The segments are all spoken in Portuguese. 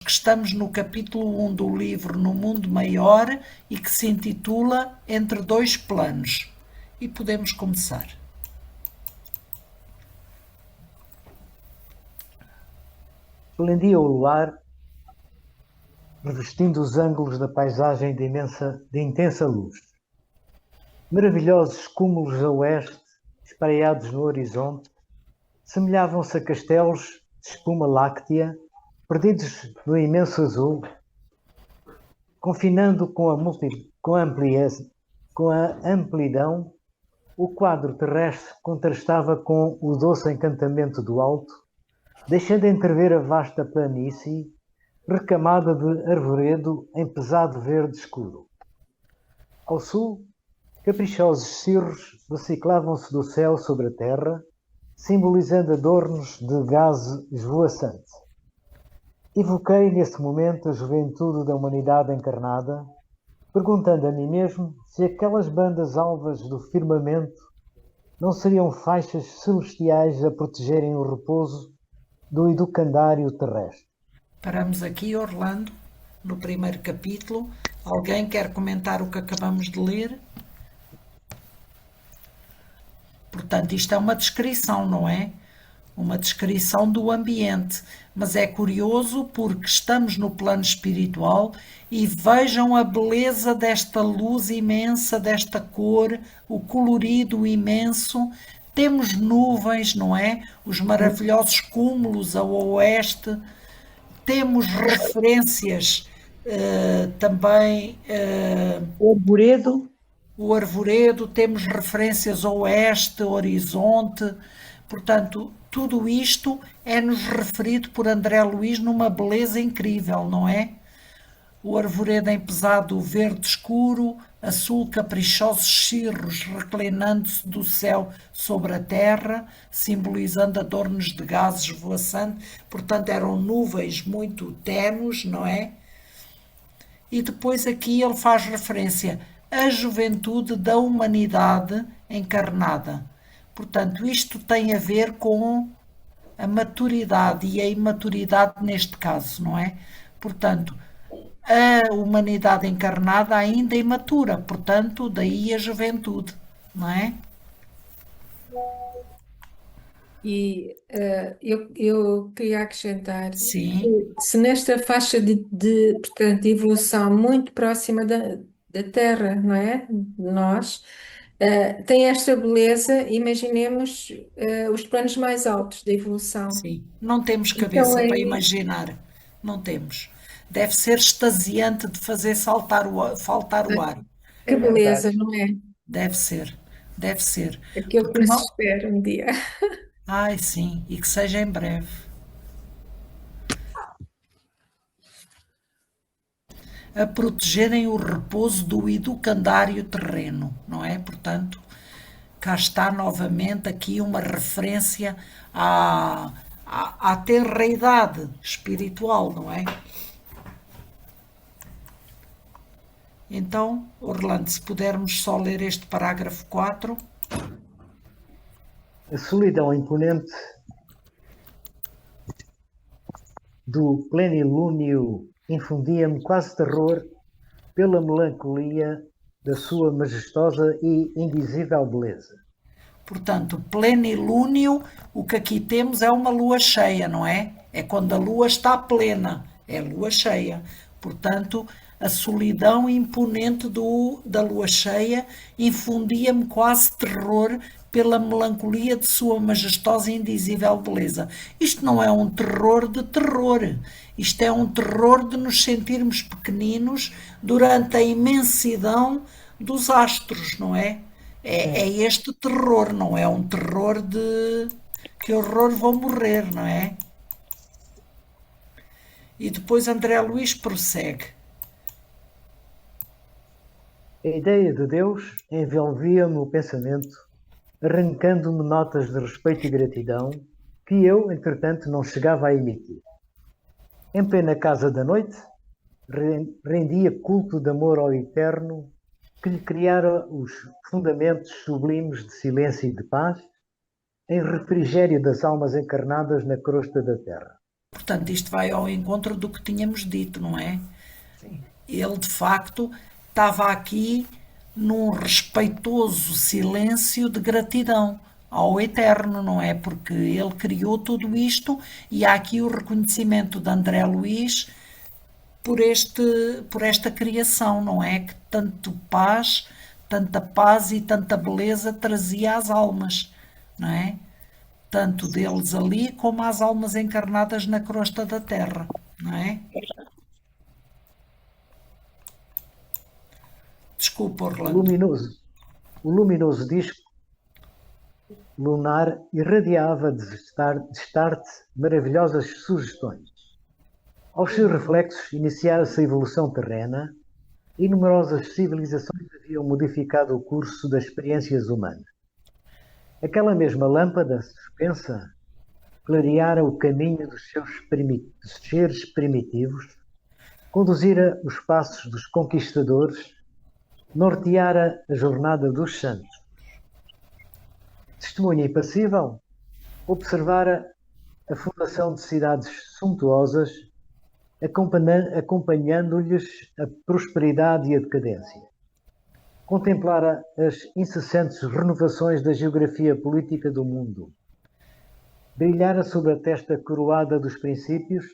que estamos no capítulo 1 do livro No Mundo Maior e que se intitula Entre Dois Planos. E podemos começar. Esplendia o luar, revestindo os ângulos da paisagem de intensa luz. Maravilhosos cúmulos a oeste, espalhados no horizonte, semelhavam-se a castelos de espuma láctea, perdidos no imenso azul, confinando com a amplidão, o quadro terrestre contrastava com o doce encantamento do alto, deixando entrever a vasta planície, recamada de arvoredo em pesado verde escuro. Ao sul, caprichosos cirros reciclavam-se do céu sobre a terra, simbolizando adornos de gaze esvoaçante. Evoquei nesse momento a juventude da humanidade encarnada, perguntando a mim mesmo se aquelas bandas alvas do firmamento não seriam faixas celestiais a protegerem o repouso do educandário terrestre. Paramos aqui, Orlando, no primeiro capítulo. Alguém quer comentar o que acabamos de ler? Portanto, isto é uma descrição, não é? Uma descrição do ambiente. Mas é curioso porque estamos no plano espiritual e vejam a beleza desta luz imensa, desta cor, o colorido imenso. Temos nuvens, não é? Os maravilhosos cúmulos ao oeste. Temos referências também. O arvoredo. O arvoredo, temos referências ao oeste, horizonte, portanto, tudo isto é-nos referido por André Luiz numa beleza incrível, não é? O arvoredo em pesado verde escuro, azul caprichosos cirros reclinando-se do céu sobre a terra, simbolizando adornos de gases voaçantes, portanto eram nuvens muito tenues, não é? E depois aqui ele faz referência à juventude da humanidade encarnada. Portanto, isto tem a ver com a maturidade e a imaturidade neste caso, não é? Portanto, a humanidade encarnada ainda é imatura, portanto, daí a juventude, não é? E eu queria acrescentar Sim, que se nesta faixa portanto, de evolução muito próxima da Terra, não é? De nós, tem esta beleza, imaginemos os planos mais altos da evolução. sim. Não temos Então cabeça para imaginar. Não temos. Deve ser extasiante de fazer faltar o ar. que É beleza, verdade. não é? Deve ser. Deve ser. Aquilo Porque que se não. espera um dia. Ai, sim. E que seja em breve. A protegerem o repouso do educandário terreno, não é? Portanto, cá está novamente aqui uma referência à tenreidade espiritual, não é? Então, Orlando, se pudermos só ler este parágrafo 4. A solidão imponente do plenilúnio infundia-me quase terror pela melancolia da sua majestosa e indizível beleza. Portanto, plenilúnio, o que aqui temos é uma lua cheia, não é? É quando a lua está plena, é lua cheia. Portanto, a solidão imponente da lua cheia infundia-me quase terror pela melancolia de sua majestosa e indizível beleza. Isto não é um terror de terror, isto é um terror de nos sentirmos pequeninos durante a imensidão dos astros, não é? É este terror, não é um terror de que horror vou morrer, não é? E depois André Luís prossegue. A ideia de Deus envolvia-me o pensamento, arrancando-me notas de respeito e gratidão que eu, entretanto, não chegava a emitir. Em plena casa da noite, rendia culto de amor ao Eterno, que lhe criara os fundamentos sublimes de silêncio e de paz, em refrigério das almas encarnadas na crosta da terra. Portanto, isto vai ao encontro do que tínhamos dito, não é? Sim. Ele, de facto, estava aqui num respeitoso silêncio de gratidão ao Eterno, não é? Porque ele criou tudo isto e há aqui o reconhecimento de André Luiz por esta criação, não é? Que tanta paz e tanta beleza trazia às almas, não é? Tanto deles ali como às almas encarnadas na crosta da terra, não é? Desculpa, O Orlando. luminoso, o luminoso disco lunar irradiava de start maravilhosas sugestões. Aos seus reflexos iniciara-se a evolução terrena e numerosas civilizações haviam modificado o curso das experiências humanas. Aquela mesma lâmpada suspensa clareara o caminho dos seres primitivos, conduzira os passos dos conquistadores, norteara a jornada dos santos. Testemunha impassível, observara a fundação de cidades suntuosas, acompanhando-lhes a prosperidade e a decadência. Contemplara as incessantes renovações da geografia política do mundo. Brilhara sobre a testa coroada dos príncipes,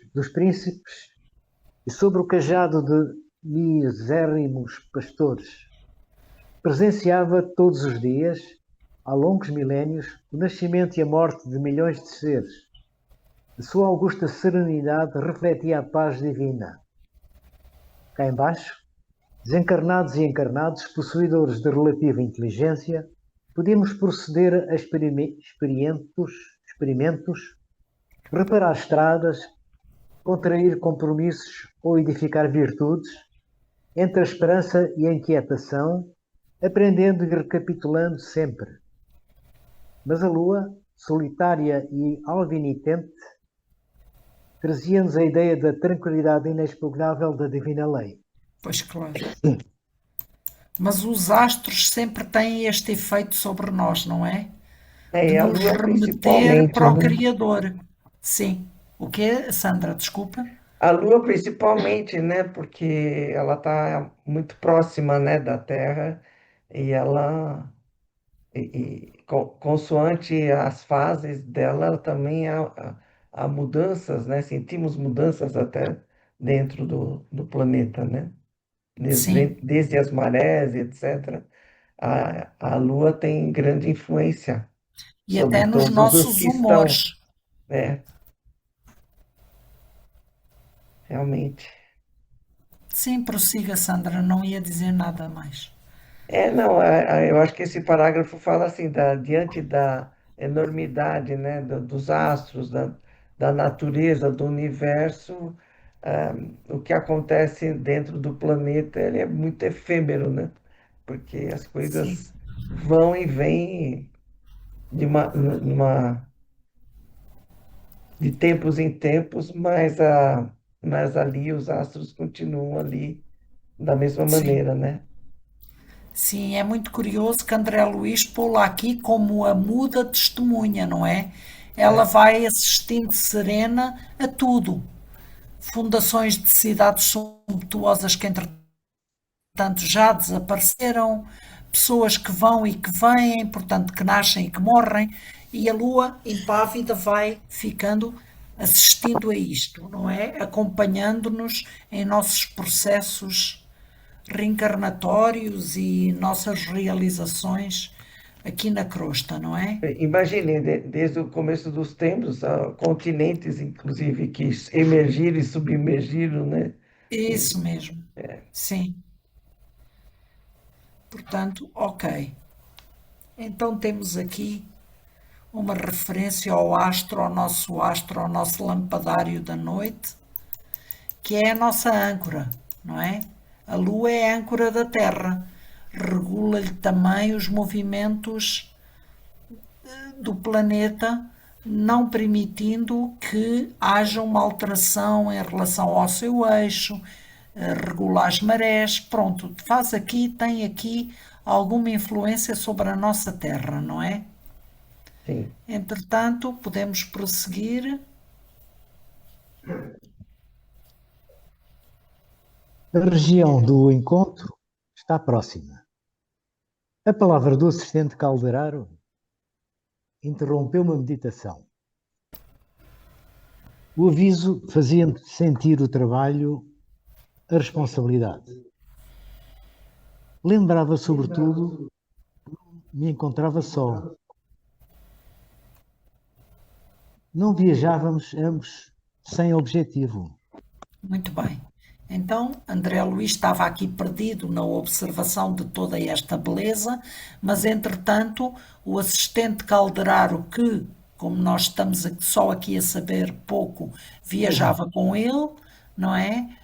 e sobre o cajado de misérrimos pastores. Presenciava todos os dias, há longos milénios, o nascimento e a morte de milhões de seres. A sua augusta serenidade refletia a paz divina. Cá embaixo, desencarnados e encarnados, possuidores de relativa inteligência, podíamos proceder a experimentos, reparar estradas, contrair compromissos ou edificar virtudes, entre a esperança e a inquietação, aprendendo e recapitulando sempre. Mas a lua, solitária e alvinitente, trazia-nos a ideia da tranquilidade inexpugnável da divina lei. Pois claro. Mas os astros sempre têm este efeito sobre nós, não é? É, De e a nos Lua remeter principalmente, para o né? Criador. Sim. O quê, Sandra? Desculpa. A Lua principalmente, né? Porque ela está muito próxima, né, da Terra e ela, consoante as fases dela, ela também há mudanças, né? Sentimos mudanças até dentro do planeta, né? Sim. Desde as marés, etc. A Lua tem grande influência E sobre até nos todos os nossos que estão, humores. né? Realmente. Sim, prossiga, Sandra. Não ia dizer nada mais. Não, eu acho que esse parágrafo fala assim, diante da enormidade, né, dos astros, da natureza, do universo, o que acontece dentro do planeta, ele é muito efêmero, né? Porque as Sim. coisas vão e vêm de tempos em tempos, mas ali os astros continuam ali da mesma Sim. maneira, né? Sim, é muito curioso que André Luís pô-la aqui como a muda testemunha, não é? Ela É, vai assistindo serena a tudo. Fundações de cidades sumptuosas que, entretanto, já desapareceram, pessoas que vão e que vêm, portanto, que nascem e que morrem, e a Lua, impávida, vai ficando assistindo a isto, não é? Acompanhando-nos em nossos processos reencarnatórios e nossas realizações aqui na crosta, não é? imagine, desde o começo dos tempos, continentes, inclusive, que emergiram e submergiram, né? Isso mesmo. Sim. Portanto, ok. Então temos aqui uma referência ao nosso lampadário da noite, que é a nossa âncora, não é? A Lua é a âncora da Terra, regula-lhe também os movimentos do planeta, não permitindo que haja uma alteração em relação ao seu eixo, regula as marés, pronto, tem aqui alguma influência sobre a nossa Terra, não é? Sim. Entretanto, podemos prosseguir. A região do encontro está próxima. A palavra do assistente Calderaro interrompeu uma meditação. O aviso fazia-me sentir o trabalho, a responsabilidade. Lembrava, sobretudo, que me encontrava só. Não viajávamos ambos sem objetivo. Muito bem. Então, André Luís estava aqui perdido na observação de toda esta beleza, mas entretanto, o assistente Calderaro, que, como nós estamos só aqui a saber pouco, viajava com ele, não é?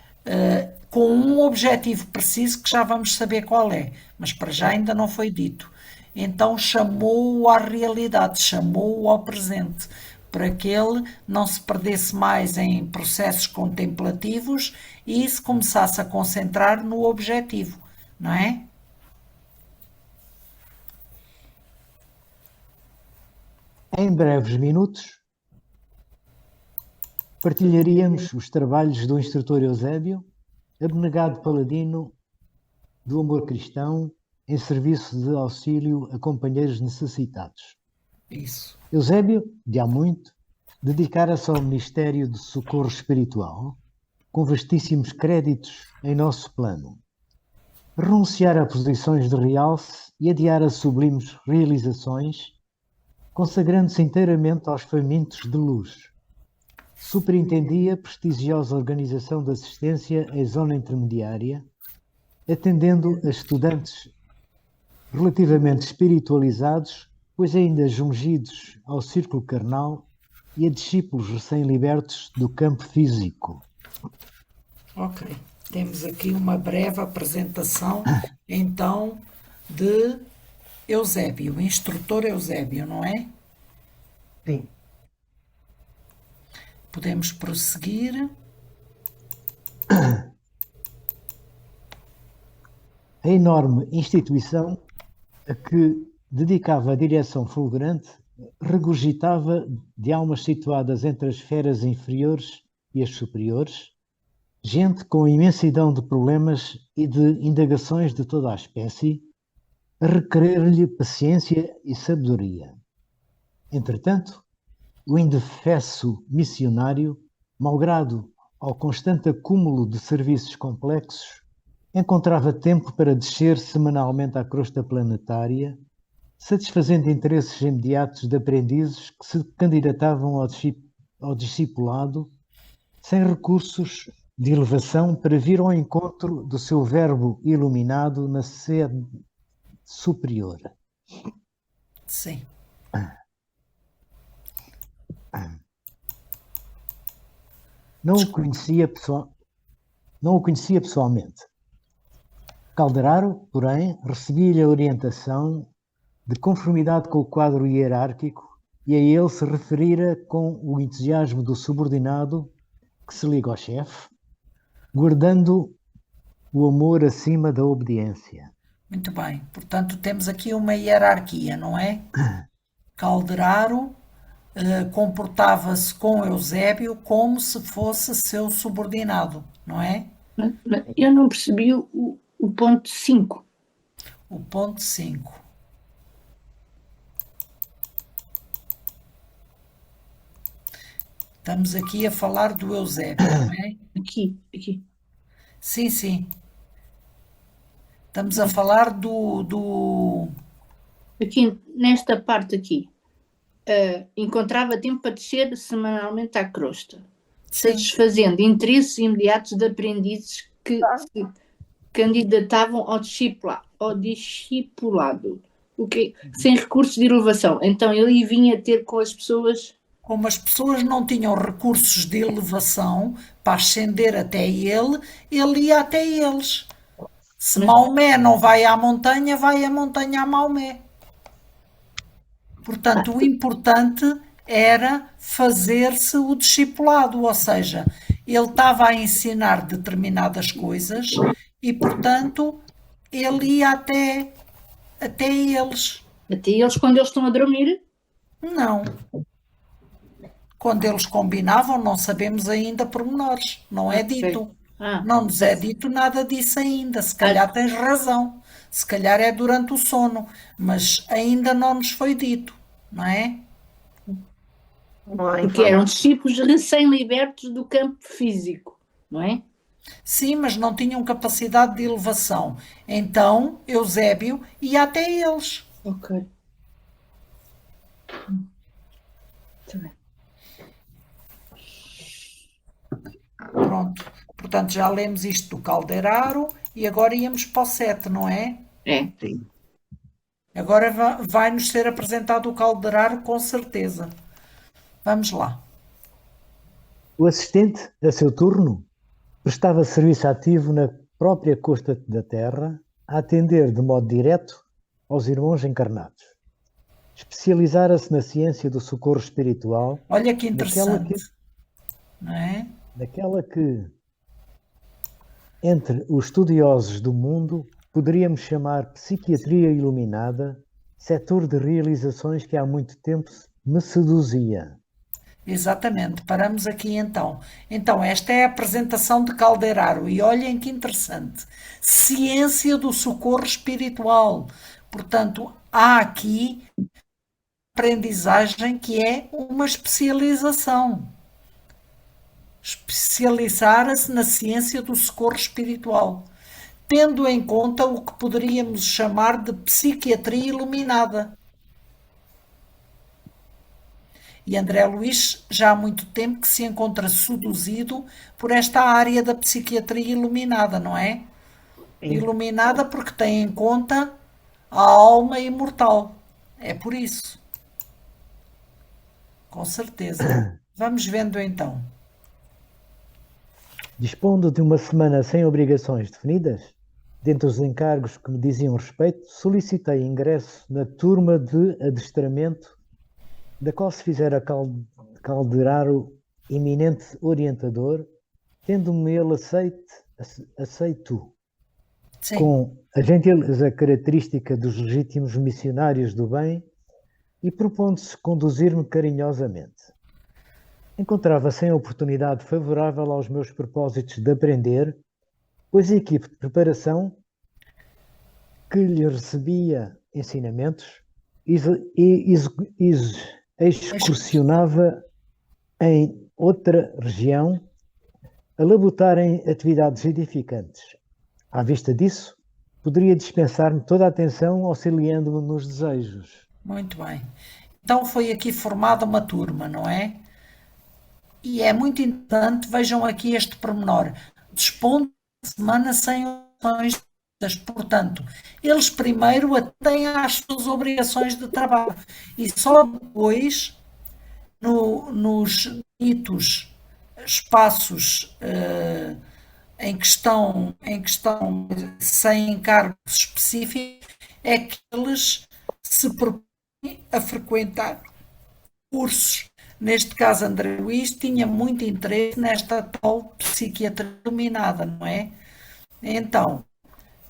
Com um objetivo preciso que já vamos saber qual é, mas para já ainda não foi dito. Então chamou-o à realidade, chamou-o ao presente, para que ele não se perdesse mais em processos contemplativos e se começasse a concentrar no objetivo, não é? Em breves minutos, partilharíamos os trabalhos do instrutor Eusébio, abnegado paladino do amor cristão, em serviço de auxílio a companheiros necessitados. Isso. Eusébio, de há muito, dedicara-se ao Ministério de Socorro Espiritual, com vastíssimos créditos em nosso plano. Renunciar a posições de realce e adiar a sublimes realizações, consagrando-se inteiramente aos famintos de luz. Superintendia a prestigiosa organização de assistência em zona intermediária, atendendo a estudantes relativamente espiritualizados, pois ainda jungidos ao círculo carnal, e a discípulos recém-libertos do campo físico. Ok. Temos aqui uma breve apresentação, então, de Eusébio, o instrutor Eusébio, não é? Sim. Podemos prosseguir. A enorme instituição a que dedicava a direção fulgurante regurgitava de almas situadas entre as esferas inferiores e as superiores, gente com imensidão de problemas e de indagações de toda a espécie, a requerer-lhe paciência e sabedoria. Entretanto, o indefesso missionário, malgrado ao constante acúmulo de serviços complexos, encontrava tempo para descer semanalmente à crosta planetária, satisfazendo interesses imediatos de aprendizes que se candidatavam ao discipulado, sem recursos de elevação para vir ao encontro do seu verbo iluminado na sede superior. Sim. Não o conhecia pessoalmente. Calderaro, porém, recebia-lhe a orientação de conformidade com o quadro hierárquico e a ele se referira com o entusiasmo do subordinado que se liga ao chefe, guardando o amor acima da obediência. Muito bem. Portanto, temos aqui uma hierarquia, não é? Calderaro comportava-se com Eusébio como se fosse seu subordinado, não é? Eu não percebi o ponto 5. O ponto 5. Estamos aqui a falar do Eusébio, não é? Aqui. Sim, sim. Estamos a falar do... Aqui, nesta parte aqui. Encontrava tempo para descer semanalmente à crosta, Sim. satisfazendo interesses imediatos de aprendizes que se candidatavam ao discipulado, sem recursos de elevação. Então ele vinha ter com as pessoas. Como as pessoas não tinham recursos de elevação para ascender até ele ia até eles. Se Maomé não vai à montanha, vai a montanha a Maomé. Portanto, o importante era fazer-se o discipulado, ou seja, ele estava a ensinar determinadas coisas e, portanto, ele ia até eles. Até eles, quando eles estão a dormir? Não. Quando eles combinavam, não sabemos ainda pormenores, não é Ok. dito. Ah, Não nos é dito nada disso ainda. Se calhar tens razão. Se calhar é durante o sono, mas ainda não nos foi dito, não é? Não há porque eram informação. discípulos recém-libertos do campo físico, não é? Sim, mas não tinham capacidade de elevação. Então, Eusébio ia até eles. Ok. Tá bem. Pronto. Portanto, já lemos isto do Calderaro e agora íamos para o 7, não é? É. Sim. Agora vai-nos ser apresentado o Calderaro com certeza. Vamos lá. O assistente, a seu turno, prestava serviço ativo na própria costa da Terra, a atender de modo direto aos irmãos encarnados. Especializara-se na ciência do socorro espiritual, Olha que naquela interessante, não é? que, entre os estudiosos do mundo, poderíamos chamar psiquiatria iluminada, setor de realizações que há muito tempo me seduzia. Exatamente, paramos aqui então. Então, esta é a apresentação de Calderaro e olhem que interessante. Ciência do socorro espiritual. Portanto, há aqui aprendizagem que é uma especialização. Especializar-se na ciência do socorro espiritual, tendo em conta o que poderíamos chamar de psiquiatria iluminada. E André Luís já há muito tempo que se encontra seduzido por esta área da psiquiatria iluminada, não é? Sim. Iluminada porque tem em conta a alma imortal. É por isso. Com certeza. Vamos vendo então. Dispondo de uma semana sem obrigações definidas, dentre os encargos que me diziam respeito, solicitei ingresso na turma de adestramento, da qual se fizera Calderaro eminente orientador, tendo-me ele aceito, Sim, com a gentileza característica dos legítimos missionários do bem, e propondo-se conduzir-me carinhosamente. Encontrava-se em oportunidade favorável aos meus propósitos de aprender, pois a equipe de preparação que lhe recebia ensinamentos excursionava em outra região a labutar em atividades edificantes. À vista disso, poderia dispensar-me toda a atenção auxiliando-me nos desejos. muito bem. Então foi aqui formada uma turma, não é? E é muito interessante, vejam aqui este pormenor. Dispondo de semana sem opções. Portanto, eles primeiro atendem às suas obrigações de trabalho e só depois, nos ditos espaços em que estão sem encargos específicos, é que eles se propõem a frequentar cursos. Neste caso, André Luís tinha muito interesse nesta tal psiquiatria iluminada, não é? Então,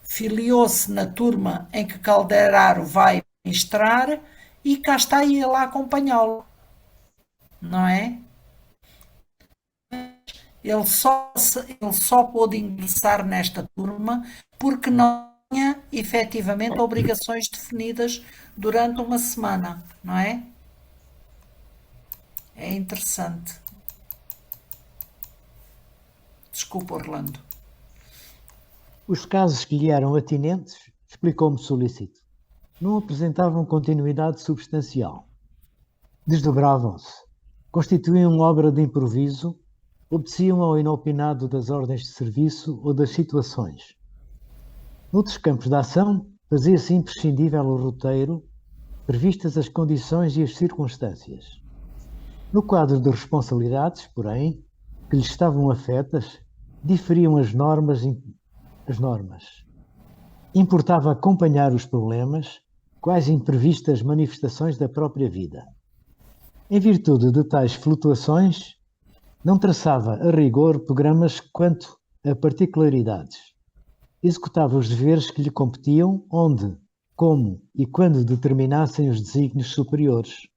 filiou-se na turma em que Calderaro vai ministrar e cá está ele a acompanhá-lo, não é? Ele só pôde ingressar nesta turma porque não tinha efetivamente obrigações definidas durante uma semana, não é? É interessante. Desculpa, Orlando. Os casos que lhe eram atinentes, explicou-me solícito, não apresentavam continuidade substancial. Desdobravam-se, constituíam obra de improviso, obedeciam ao inopinado das ordens de serviço ou das situações. Noutros campos de ação, fazia-se imprescindível o roteiro, previstas as condições e as circunstâncias. No quadro de responsabilidades, porém, que lhes estavam afetas, diferiam as normas. Importava acompanhar os problemas, quais imprevistas manifestações da própria vida. Em virtude de tais flutuações, não traçava a rigor programas quanto a particularidades. Executava os deveres que lhe competiam, onde, como e quando determinassem os desígnios superiores.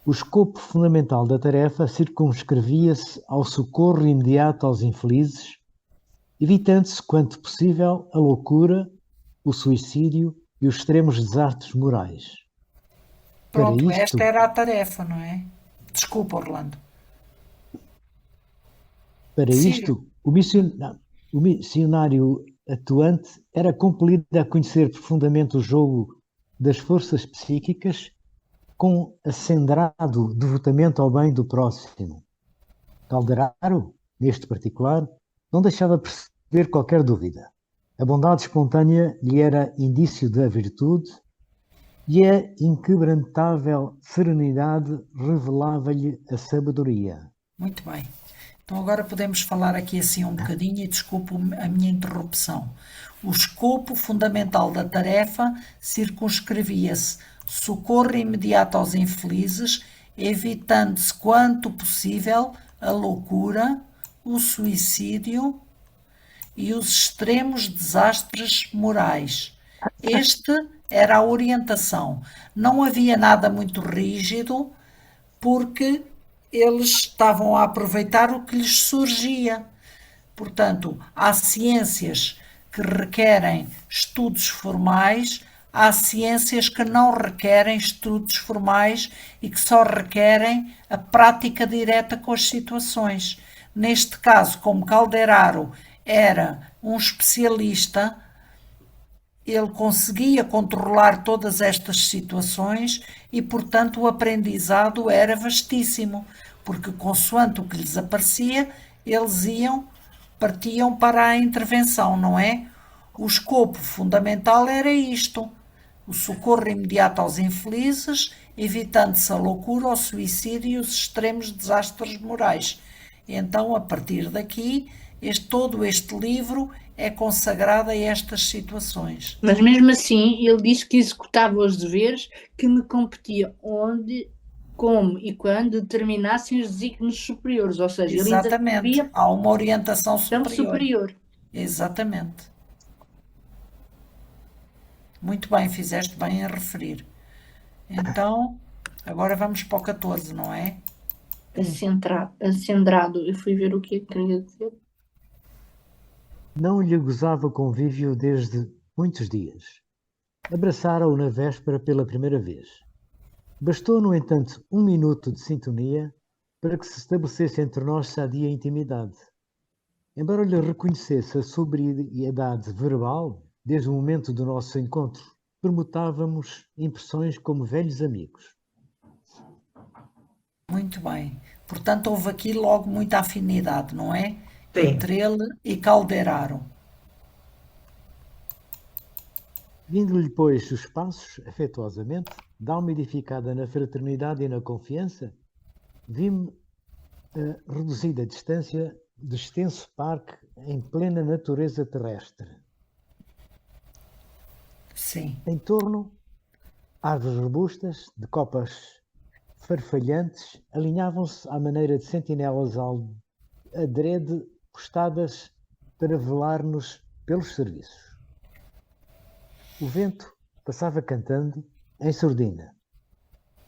O escopo fundamental da tarefa circunscrevia-se ao socorro imediato aos infelizes, evitando-se, quanto possível, a loucura, o suicídio e os extremos desastres morais. Para Pronto, isto, esta era a tarefa, não é? Desculpa, Orlando. Para Siga. isto, o missionário atuante era compelido a conhecer profundamente o jogo das forças psíquicas com acendrado devotamento ao bem do próximo. Calderaro, neste particular, não deixava perceber qualquer dúvida. A bondade espontânea lhe era indício da virtude e a inquebrantável serenidade revelava-lhe a sabedoria. Muito bem. Então agora podemos falar aqui assim um bocadinho e desculpo a minha interrupção. O escopo fundamental da tarefa circunscrevia-se socorro imediato aos infelizes, evitando-se quanto possível a loucura, o suicídio e os extremos desastres morais. Este era a orientação. Não havia nada muito rígido, porque eles estavam a aproveitar o que lhes surgia. Portanto, há ciências que requerem estudos formais, há ciências que não requerem estudos formais e que só requerem a prática direta com as situações. Neste caso, como Calderaro era um especialista, ele conseguia controlar todas estas situações e, portanto, o aprendizado era vastíssimo, porque consoante o que lhes aparecia, eles partiam para a intervenção, não é? O escopo fundamental era isto: o socorro imediato aos infelizes, evitando-se a loucura, o suicídio e os extremos desastres morais. Então, a partir daqui, todo este livro é consagrado a estas situações. Mas mesmo assim, ele diz que executava os deveres que me competia onde, como e quando determinassem os desígnios superiores, ou seja, ele ainda Exatamente, sabia há uma orientação campo superior. superior. Exatamente. Muito bem, fizeste bem em referir. Então, agora vamos para o 14, não é? Acendrado. Eu fui ver o que queria dizer. Não lhe gozava convívio desde muitos dias. Abraçara-o na véspera pela primeira vez. Bastou, no entanto, 1 minuto de sintonia para que se estabelecesse entre nós sadia intimidade. Embora lhe reconhecesse a sobriedade verbal, desde o momento do nosso encontro, permutávamos impressões como velhos amigos. Muito bem. Portanto, houve aqui logo muita afinidade, não é? Sim. Entre ele e Calderaro. Vindo-lhe, pois, os passos, afetuosamente, da alma edificada na fraternidade e na confiança, vi-me a reduzida distância de extenso parque em plena natureza terrestre. Sim. Em torno, árvores robustas, de copas farfalhantes, alinhavam-se à maneira de sentinelas adrede postadas para velar-nos pelos serviços. O vento passava cantando em sordina.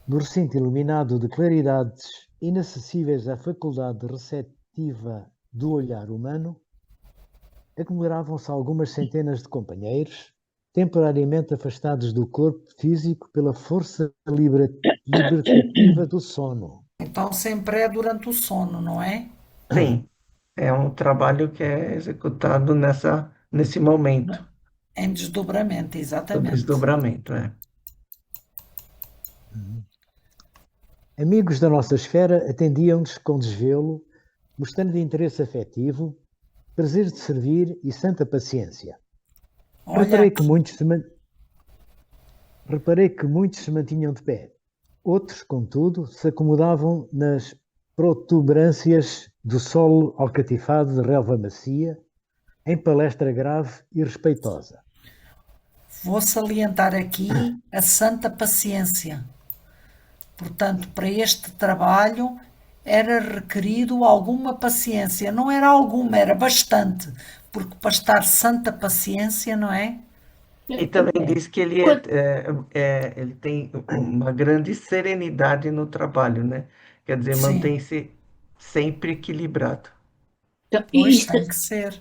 No recinto iluminado de claridades inacessíveis à faculdade receptiva do olhar humano, aglomeravam-se algumas centenas de companheiros, temporariamente afastados do corpo físico pela força libertativa do sono. Então sempre é durante o sono, não é? Sim, é um trabalho que é executado nesse momento Em desdobramento, do exatamente. desdobramento. Amigos da nossa esfera atendiam-nos com desvelo, mostrando interesse afetivo, prazer de servir e santa paciência. Olha, Reparei que muitos se mantinham de pé. Outros, contudo, se acomodavam nas protuberâncias do solo alcatifado de relva macia, em palestra grave e respeitosa. vou salientar aqui a santa paciência. Portanto, para este trabalho era requerido alguma paciência. Não era alguma, era bastante. Porque para estar santa paciência, não é? E também diz que Quando- ele tem uma grande serenidade no trabalho, né? Quer dizer, Sim, mantém-se sempre equilibrado. então, e pois isto tem que ser.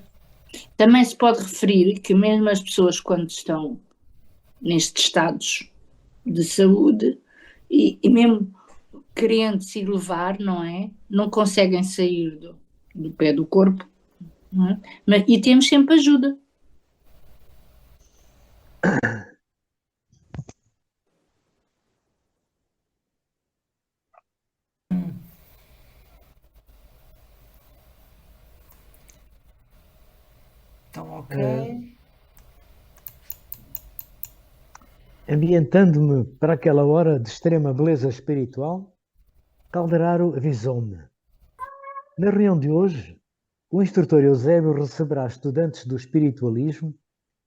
também se pode referir que mesmo as pessoas quando estão nestes estados de saúde e mesmo querendo se elevar, não é? Não conseguem sair do pé do corpo, não é? E temos sempre ajuda. Então, ok. Eh, Ambientando-me para aquela hora de extrema beleza espiritual, Calderaro avisou-me. Na reunião de hoje, o instrutor Eusébio receberá estudantes do espiritualismo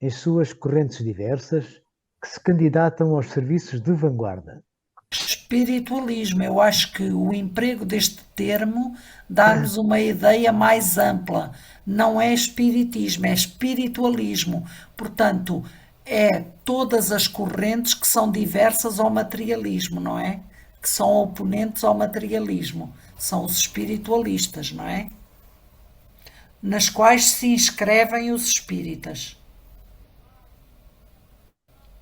em suas correntes diversas que se candidatam aos serviços de vanguarda. Espiritualismo, eu acho que o emprego deste termo dá-nos uma ideia mais ampla. Não é espiritismo, é espiritualismo. Portanto, é todas as correntes que são diversas ao materialismo, não é? Que são oponentes ao materialismo. São os espiritualistas, não é? Nas quais se inscrevem os espíritas.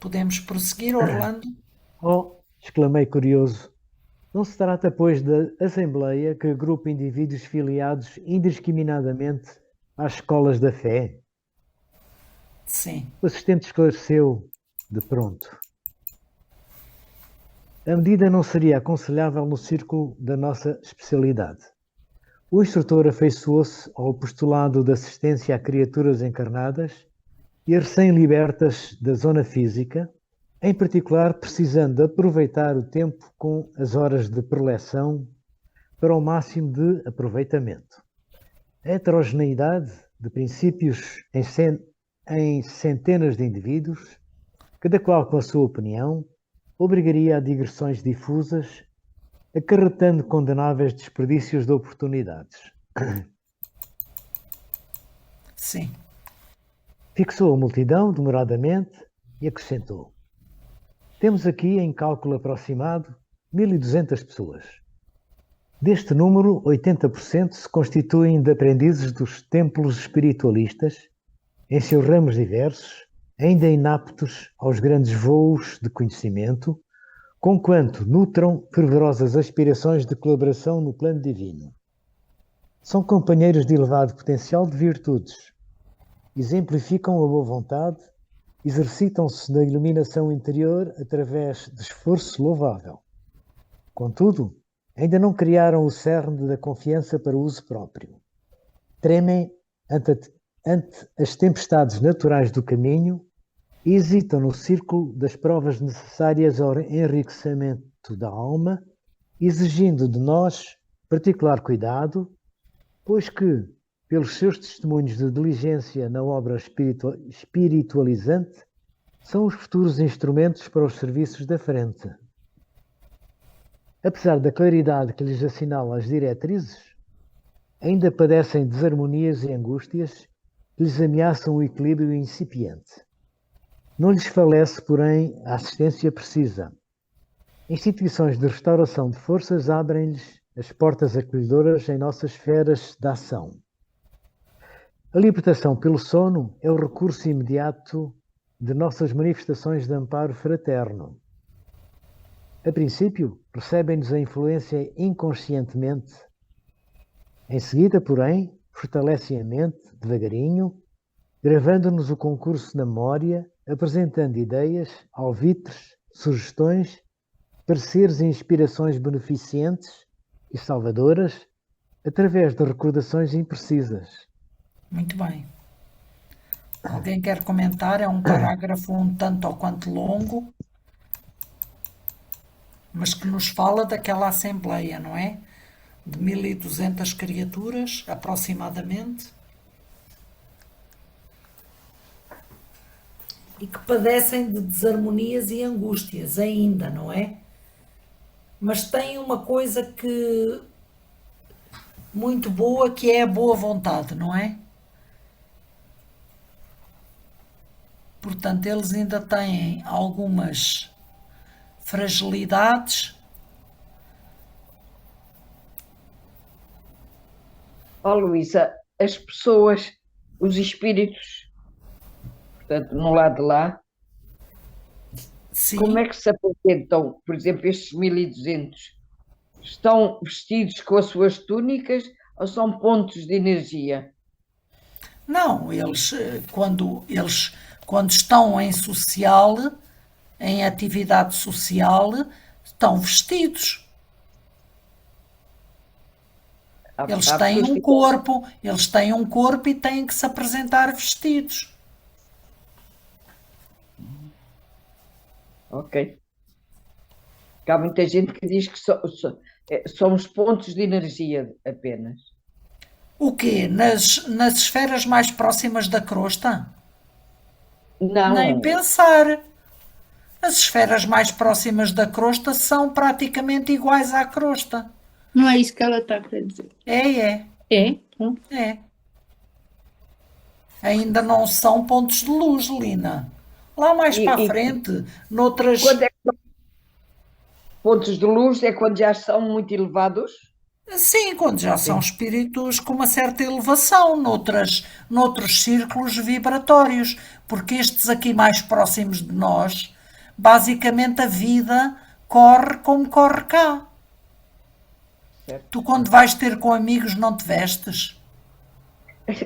Podemos prosseguir, Orlando? Oh, exclamei curioso. Não se trata, pois, da Assembleia que agrupa indivíduos filiados indiscriminadamente às escolas da fé? Sim. O assistente esclareceu de pronto. A medida não seria aconselhável no círculo da nossa especialidade. O instrutor afeiçoou-se ao postulado de assistência a criaturas encarnadas e as recém-libertas da zona física, em particular precisando de aproveitar o tempo com as horas de preleção para o máximo de aproveitamento. A heterogeneidade de princípios em centenas de indivíduos, cada qual com a sua opinião, obrigaria a digressões difusas, acarretando condenáveis desperdícios de oportunidades. Sim. Fixou a multidão demoradamente e acrescentou: temos aqui, em cálculo aproximado, 1.200 pessoas. Deste número, 80% se constituem de aprendizes dos templos espiritualistas, em seus ramos diversos, ainda inaptos aos grandes voos de conhecimento, conquanto nutram fervorosas aspirações de colaboração no plano divino. São companheiros de elevado potencial de virtudes, exemplificam a boa vontade, exercitam-se na iluminação interior através de esforço louvável. Contudo, ainda não criaram o cerne da confiança para uso próprio. Tremem ante as tempestades naturais do caminho e hesitam no círculo das provas necessárias ao enriquecimento da alma, exigindo de nós particular cuidado, pois que, pelos seus testemunhos de diligência na obra espiritualizante, são os futuros instrumentos para os serviços da frente. Apesar da claridade que lhes assinala as diretrizes, ainda padecem desarmonias e angústias que lhes ameaçam o equilíbrio incipiente. Não lhes falece, porém, a assistência precisa. Instituições de restauração de forças abrem-lhes as portas acolhedoras em nossas esferas de ação. A libertação pelo sono é o recurso imediato de nossas manifestações de amparo fraterno. A princípio, recebem-nos a influência inconscientemente. Em seguida, porém, fortalecem a mente, devagarinho, gravando-nos o concurso na memória, apresentando ideias, alvitres, sugestões, pareceres e inspirações beneficentes e salvadoras, através de recordações imprecisas. Muito bem. Alguém quer comentar? É um parágrafo um tanto ou quanto longo, mas que nos fala daquela assembleia, não é? De 1.200 criaturas, aproximadamente, e que padecem de desarmonias e angústias ainda, não é? Mas tem uma coisa que muito boa, que é a boa vontade, não é? Portanto, eles ainda têm algumas fragilidades. Ó Luísa, as pessoas, os espíritos, portanto, no lado de lá, como Sim. é que se apresentam, por exemplo, estes 1200? Estão vestidos com as suas túnicas ou são pontos de energia? Não, quando estão em social, em atividade social, estão vestidos. Há pessoas que. Eles têm um corpo e têm que se apresentar vestidos. Ok. Porque há muita gente que diz que somos pontos de energia apenas. O quê? Nas esferas mais próximas da crosta? Nem Não, pensar. As esferas mais próximas da crosta são praticamente iguais à crosta. Não é isso que ela está a querer dizer. É. É? Então, É. Ainda não são pontos de luz, Lina. Lá mais e, para a e frente, noutras. quando é que pontos de luz é quando já são muito elevados? Sim, quando já são Sim. espíritos com uma certa elevação, noutros círculos vibratórios, porque estes aqui mais próximos de nós, basicamente a vida corre como corre cá. Certo, Tu, quando certo. vais ter com amigos, não te vestes?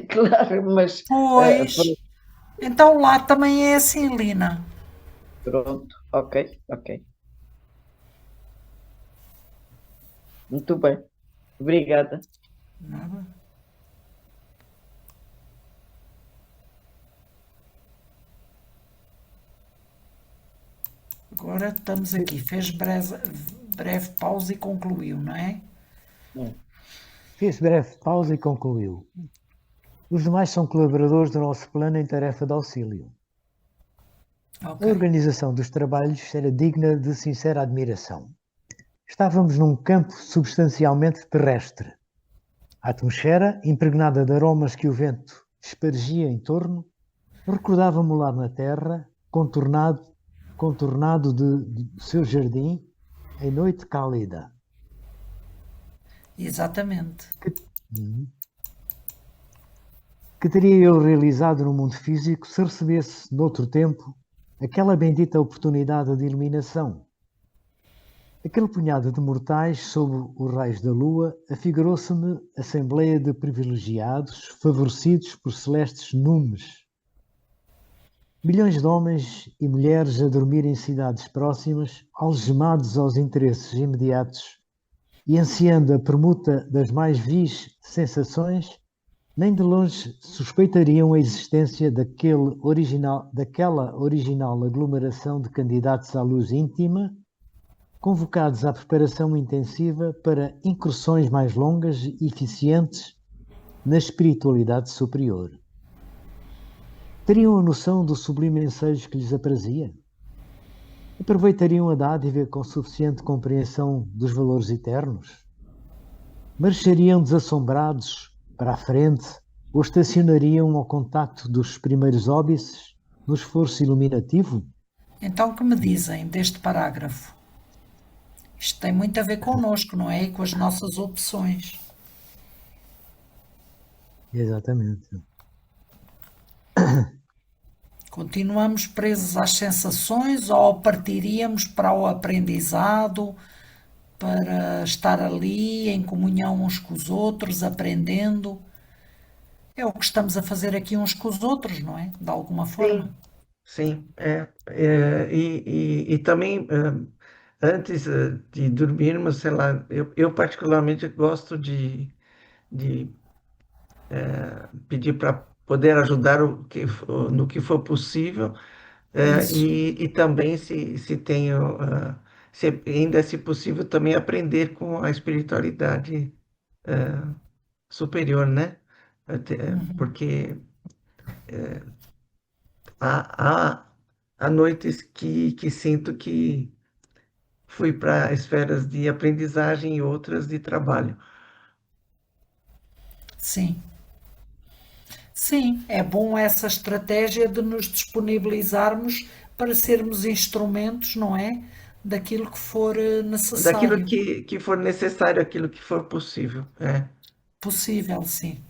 Claro, mas Pois. Então lá também é assim, Lina. pronto, ok, ok. Muito bem. Obrigada. Agora estamos aqui. Fez breve pausa e concluiu, não é? Fez breve pausa e concluiu. Os demais são colaboradores do nosso plano em tarefa de auxílio. A Ok. organização dos trabalhos era digna de sincera admiração. Estávamos num campo substancialmente terrestre. A atmosfera, impregnada de aromas que o vento espargia em torno, recordava-me o lar na terra, contornado de seu jardim, em noite cálida. Exatamente. Que teria eu realizado no mundo físico se recebesse, noutro tempo, aquela bendita oportunidade de iluminação? Aquele punhado de mortais, sob os raios da lua, afigurou-se-me assembleia de privilegiados, favorecidos por celestes numes. Milhões de homens e mulheres a dormir em cidades próximas, algemados aos interesses imediatos e ansiando a permuta das mais vis sensações, nem de longe suspeitariam a existência daquela original aglomeração de candidatos à luz íntima, convocados à preparação intensiva para incursões mais longas e eficientes na espiritualidade superior. Teriam a noção do sublime ensejo que lhes aprazia? Aproveitariam a dádiva com suficiente compreensão dos valores eternos? Marchariam desassombrados para a frente ou estacionariam ao contacto dos primeiros óbices no esforço iluminativo? Então, o que me dizem deste parágrafo? Isto tem muito a ver connosco, não é? E com as nossas opções. Exatamente. Continuamos presos às sensações ou partiríamos para o aprendizado, para estar ali em comunhão uns com os outros, aprendendo? É o que estamos a fazer aqui uns com os outros, não é? De alguma forma. Sim, sim, e também antes de dormirmos, sei lá, eu particularmente gosto de pedir para poder ajudar no que for possível, Isso. e também se tenho, se ainda se possível, também aprender com a espiritualidade superior, né? Porque há noites que sinto que fui para esferas de aprendizagem e outras de trabalho. Sim. Sim, é bom essa estratégia de nos disponibilizarmos para sermos instrumentos, não é? Daquilo que for Daquilo necessário, que for necessário, aquilo que for possível. possível, sim.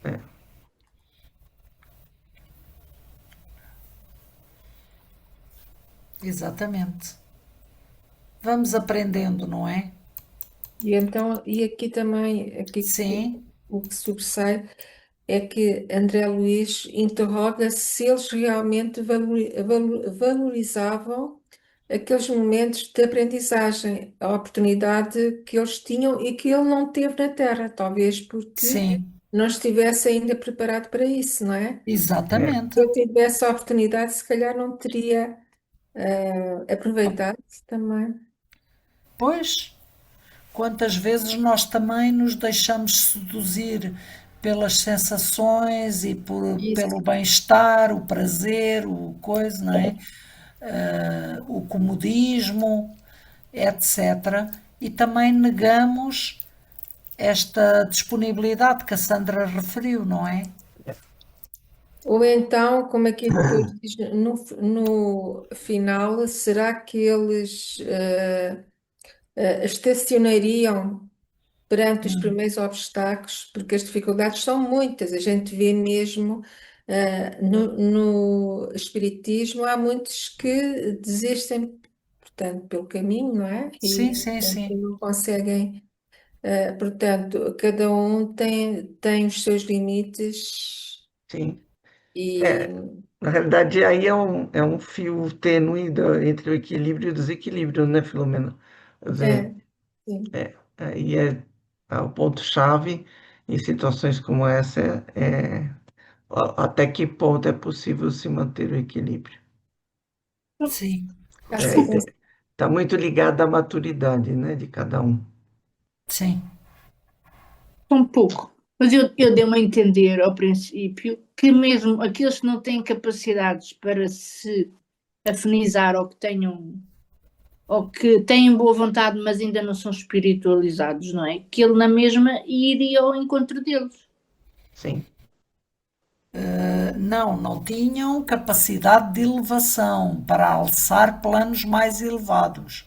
É. Exatamente. Vamos aprendendo, não é? E então, e aqui também, Sim, o que sobressai é que André Luiz interroga se eles realmente valorizavam aqueles momentos de aprendizagem, a oportunidade que eles tinham e que ele não teve na Terra, talvez porque sim, não estivesse ainda preparado para isso, não é? É. exatamente. Se eu tivesse a oportunidade, se calhar não teria aproveitado também. Pois, quantas vezes nós também nos deixamos seduzir pelas sensações e Isso. pelo bem-estar, o prazer, o coisa, não é? O comodismo, etc. E também negamos esta disponibilidade que a Sandra referiu, não é? Ou então, como aqui depois diz no final, será que eles estacionariam perante os primeiros obstáculos? Porque as dificuldades são muitas, a gente vê mesmo no Espiritismo, há muitos que desistem, portanto, pelo caminho, não é? Sim, E sim, portanto, sim, não conseguem, portanto, cada um tem os seus limites Sim. e. É, na realidade, aí é um fio tênue entre o equilíbrio e o desequilíbrio, né, Filomena? Quer dizer, É, sim. aí é o ponto-chave em situações como essa, até que ponto é possível se manter o equilíbrio. sim, Acho que Está muito ligado à maturidade, né, de cada um. sim, Um pouco. Mas eu dei-me a entender ao princípio que mesmo aqueles que não têm capacidades para se afinizar ou que têm boa vontade, mas ainda não são espiritualizados, não é? Que ele na mesma iria ao encontro deles. Sim, não tinham capacidade de elevação para alçar planos mais elevados.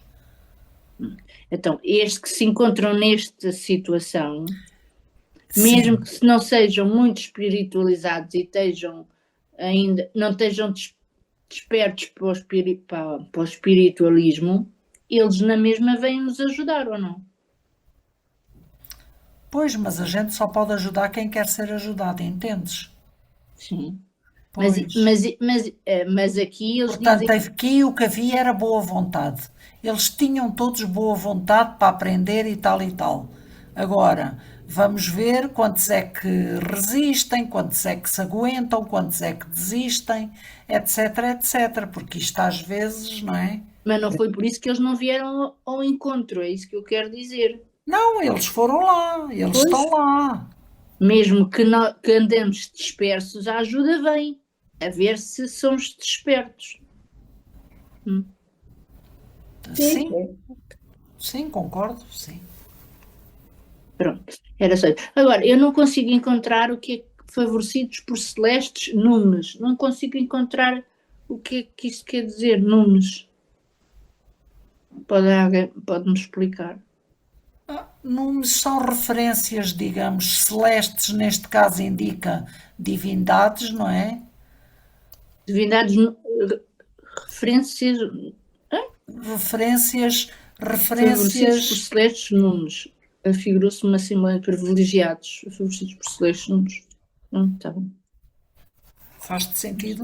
Então, estes que se encontram nesta situação, mesmo Sim, que não sejam muito espiritualizados e não estejam despertos para o espiritualismo, eles na mesma vêm nos ajudar, ou não? pois, mas a gente só pode ajudar quem quer ser ajudado, entendes? Sim. Mas, Pois. mas, mas aqui eles Portanto, dizem aqui o que havia era boa vontade. Eles tinham todos boa vontade para aprender e tal e tal. Agora, vamos ver quantos é que resistem, quantos é que se aguentam, quantos é que desistem, etc, etc. Porque isto às vezes, não é? mas não foi por isso que eles não vieram ao encontro, é isso que eu quero dizer. Não, eles foram lá, eles Pois, estão lá. mesmo que andemos dispersos, a ajuda vem, a ver se somos despertos. Hum, sim, Sim, sim, concordo, sim. Pronto, era só isso. Agora, eu não consigo encontrar o que é favorecidos por celestes Nunes. Não consigo encontrar o que é que isto quer dizer, Nunes. Pode-me explicar? Números são referências, digamos, celestes, neste caso indica divindades, não é? Divindades, referências, Referências, favorecidos por referências, celestes Nunes. Afigurou-se uma assembleia de privilegiados, favorecidos por celestes Nunes. Tá bom. faz-te sentido?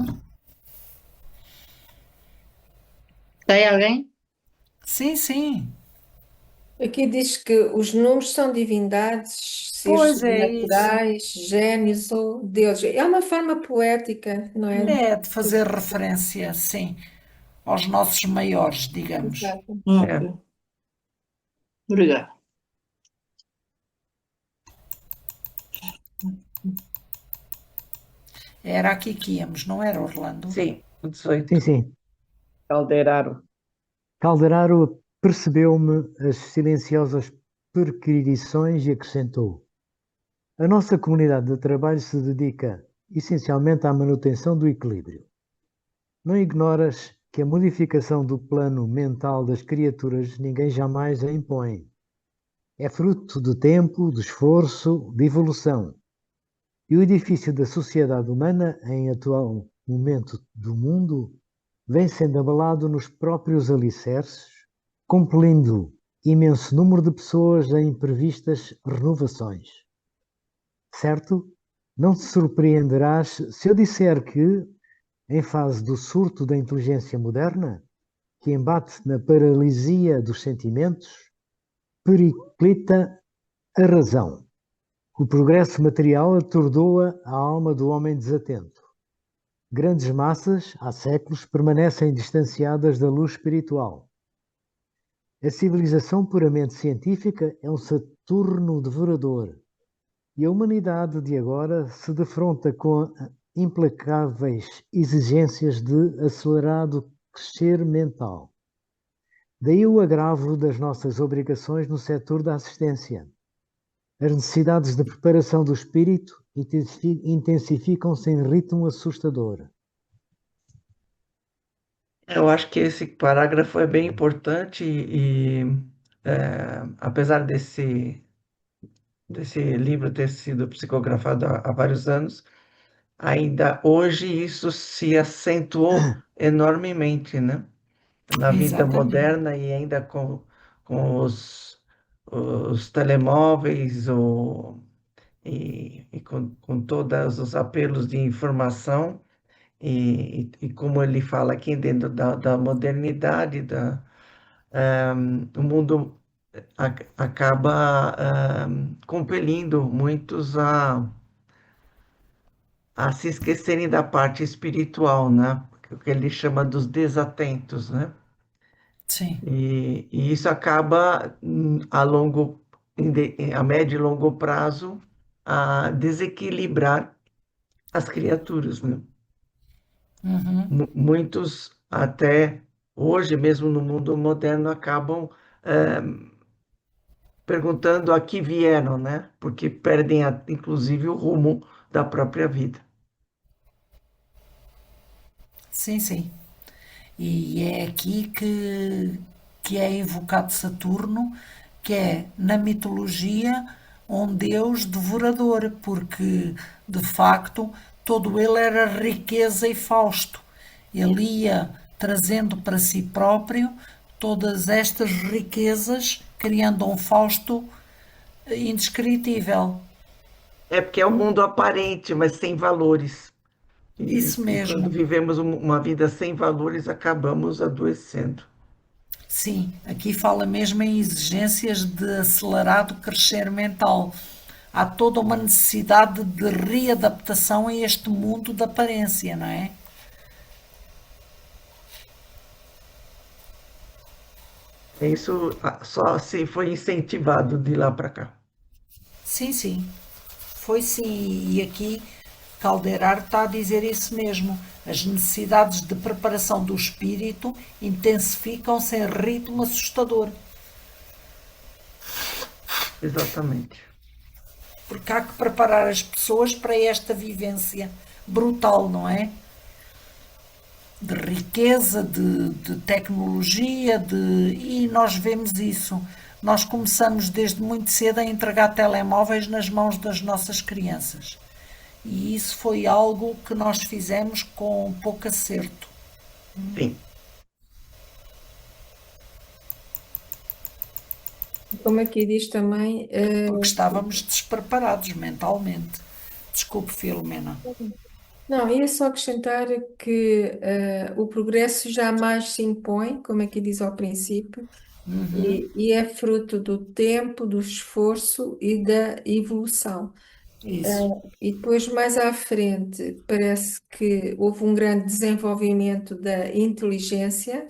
Tem alguém? Sim, sim. aqui diz que os números são divindades, seres Pois é isso. sobrenaturais, gênios ou deuses. É uma forma poética, não é? É de fazer referência, sim, aos nossos maiores, digamos. Exato. Ok, é. obrigado. Era aqui que íamos, não era, Orlando? Sim, o Sim, 18. sim. Calderaro. Calderaro percebeu-me as silenciosas peregrinações e acrescentou: a nossa comunidade de trabalho se dedica essencialmente à manutenção do equilíbrio. Não ignoras que a modificação do plano mental das criaturas ninguém jamais a impõe. É fruto do tempo, do esforço, de evolução. E o edifício da sociedade humana, em atual momento do mundo, vem sendo abalado nos próprios alicerces, compelindo imenso número de pessoas a imprevistas renovações. Certo? Não te surpreenderás se eu disser que, em fase do surto da inteligência moderna, que embate na paralisia dos sentimentos, periclita a razão. O progresso material atordoa a alma do homem desatento. Grandes massas, há séculos, permanecem distanciadas da luz espiritual. A civilização puramente científica é um Saturno devorador, e a humanidade de agora se defronta com implacáveis exigências de acelerado crescer mental. Daí o agravo das nossas obrigações no setor da assistência. As necessidades de preparação do espírito intensificam-se em ritmo assustador. Eu acho que esse parágrafo é bem importante e, apesar desse livro ter sido psicografado há vários anos, ainda hoje isso se acentuou enormemente, né? Na vida Exatamente. moderna e ainda com os telemóveis e com todos os apelos de informação e como ele fala aqui dentro da modernidade, o mundo acaba compelindo muitos a se esquecerem da parte espiritual, né? O que ele chama dos desatentos, né? Sim, E isso acaba a médio e longo prazo, a desequilibrar as criaturas, né? Muitos até hoje mesmo no mundo moderno acabam perguntando a que vieram, né? Porque perdem inclusive o rumo da própria vida. sim, sim. E é aqui que é invocado Saturno, que é na mitologia um deus devorador, porque de facto todo ele era riqueza e fausto. Ele ia trazendo para si próprio todas estas riquezas, criando um fausto indescritível. É porque é um mundo aparente, mas sem valores. Isso E quando mesmo. vivemos uma vida sem valores, acabamos adoecendo. Sim, aqui fala mesmo em exigências de acelerado crescer mental. Há toda uma necessidade de readaptação a este mundo da aparência, não é? Isso só se foi incentivado de lá para cá. Sim, sim. Foi sim. E aqui Calderar está a dizer isso mesmo. As necessidades de preparação do espírito intensificam-se em ritmo assustador. Exatamente. Porque há que preparar as pessoas para esta vivência brutal, não é? De riqueza, de tecnologia, e nós vemos isso. Nós começamos desde muito cedo a entregar telemóveis nas mãos das nossas crianças. E isso foi algo que nós fizemos com pouco acerto, Sim. Como aqui diz também, porque estávamos despreparados mentalmente. Desculpe, Filomena. não, ia só acrescentar que o progresso jamais se impõe, como aqui diz ao princípio, e é fruto do tempo, do esforço e da evolução. Isso, E depois, mais à frente, parece que houve um grande desenvolvimento da inteligência,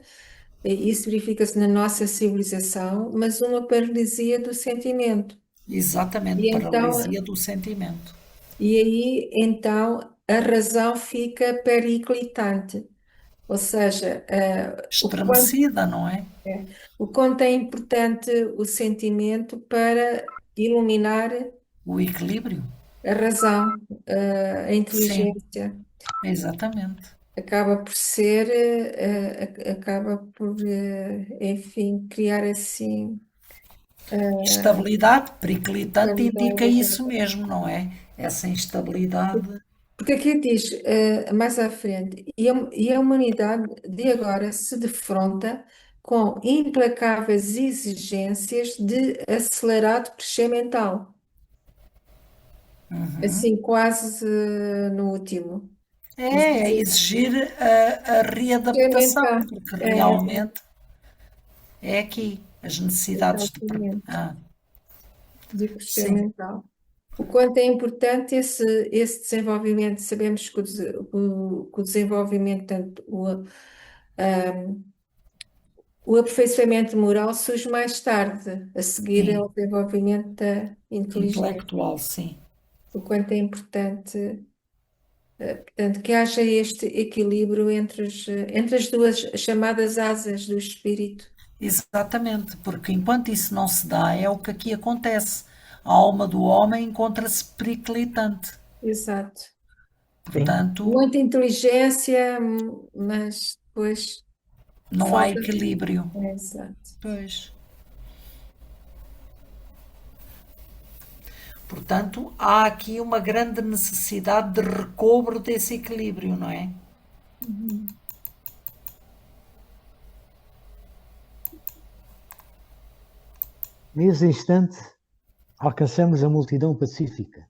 e isso verifica-se na nossa civilização, mas uma paralisia do sentimento. exatamente, E então, paralisia do sentimento. e aí, então, a razão fica periclitante, ou seja, Estremecida, não é? o quanto é importante o sentimento para iluminar O equilíbrio. a razão, a Sim, inteligência. exatamente. Acaba por ser, acaba por, enfim, criar assim Estabilidade periclitante indica qualidade. isso mesmo, não é? Essa instabilidade. Porque aqui diz, mais à frente, e a humanidade de agora se defronta com implacáveis exigências de acelerado crescimento mental, assim quase no último. É exigir a Crescimento readaptação, mental, porque é, realmente é aqui as necessidades de. exatamente, Ah, de crescimento sim, mental. O quanto é importante esse desenvolvimento, sabemos que que o desenvolvimento, tanto o aperfeiçoamento moral surge mais tarde, a seguir ao sim. desenvolvimento da inteligência. Intelectual, sim. O quanto é importante, portanto, que haja este equilíbrio entre as duas chamadas asas do espírito. Exatamente, porque enquanto isso não se dá, é o que aqui acontece. A alma do homem encontra-se periclitante. Exato. Sim. Portanto, Muita inteligência, mas depois não há falta. equilíbrio. Exato. Pois. Portanto, há aqui uma grande necessidade de recobro desse equilíbrio, não é? Uhum. Nesse instante, alcançamos a multidão pacífica.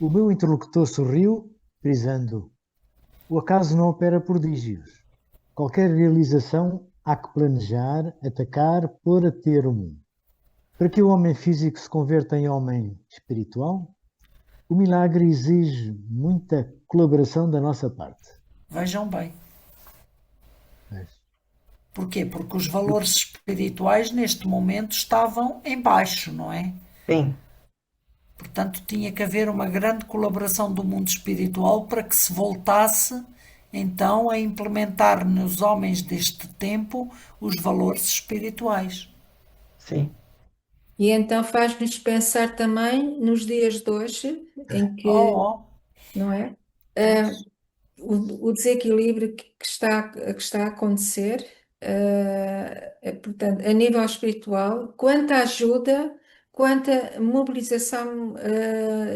O meu interlocutor sorriu, frisando: o acaso não opera prodígios. Qualquer realização há que planejar, atacar, pôr a termo. Para que o homem físico se converta em homem espiritual, o milagre exige muita colaboração da nossa parte. Vejam bem. Mas, Porquê? Porque os valores espirituais neste momento estavam em baixo, não é? Sim. Portanto, tinha que haver uma grande colaboração do mundo espiritual para que se voltasse então a implementar nos homens deste tempo os valores espirituais. Sim. E então faz-nos pensar também nos dias de hoje, em Oh, que, oh, não é? pois, O desequilíbrio que está a acontecer, portanto, a nível espiritual, quanta ajuda, quanta mobilização,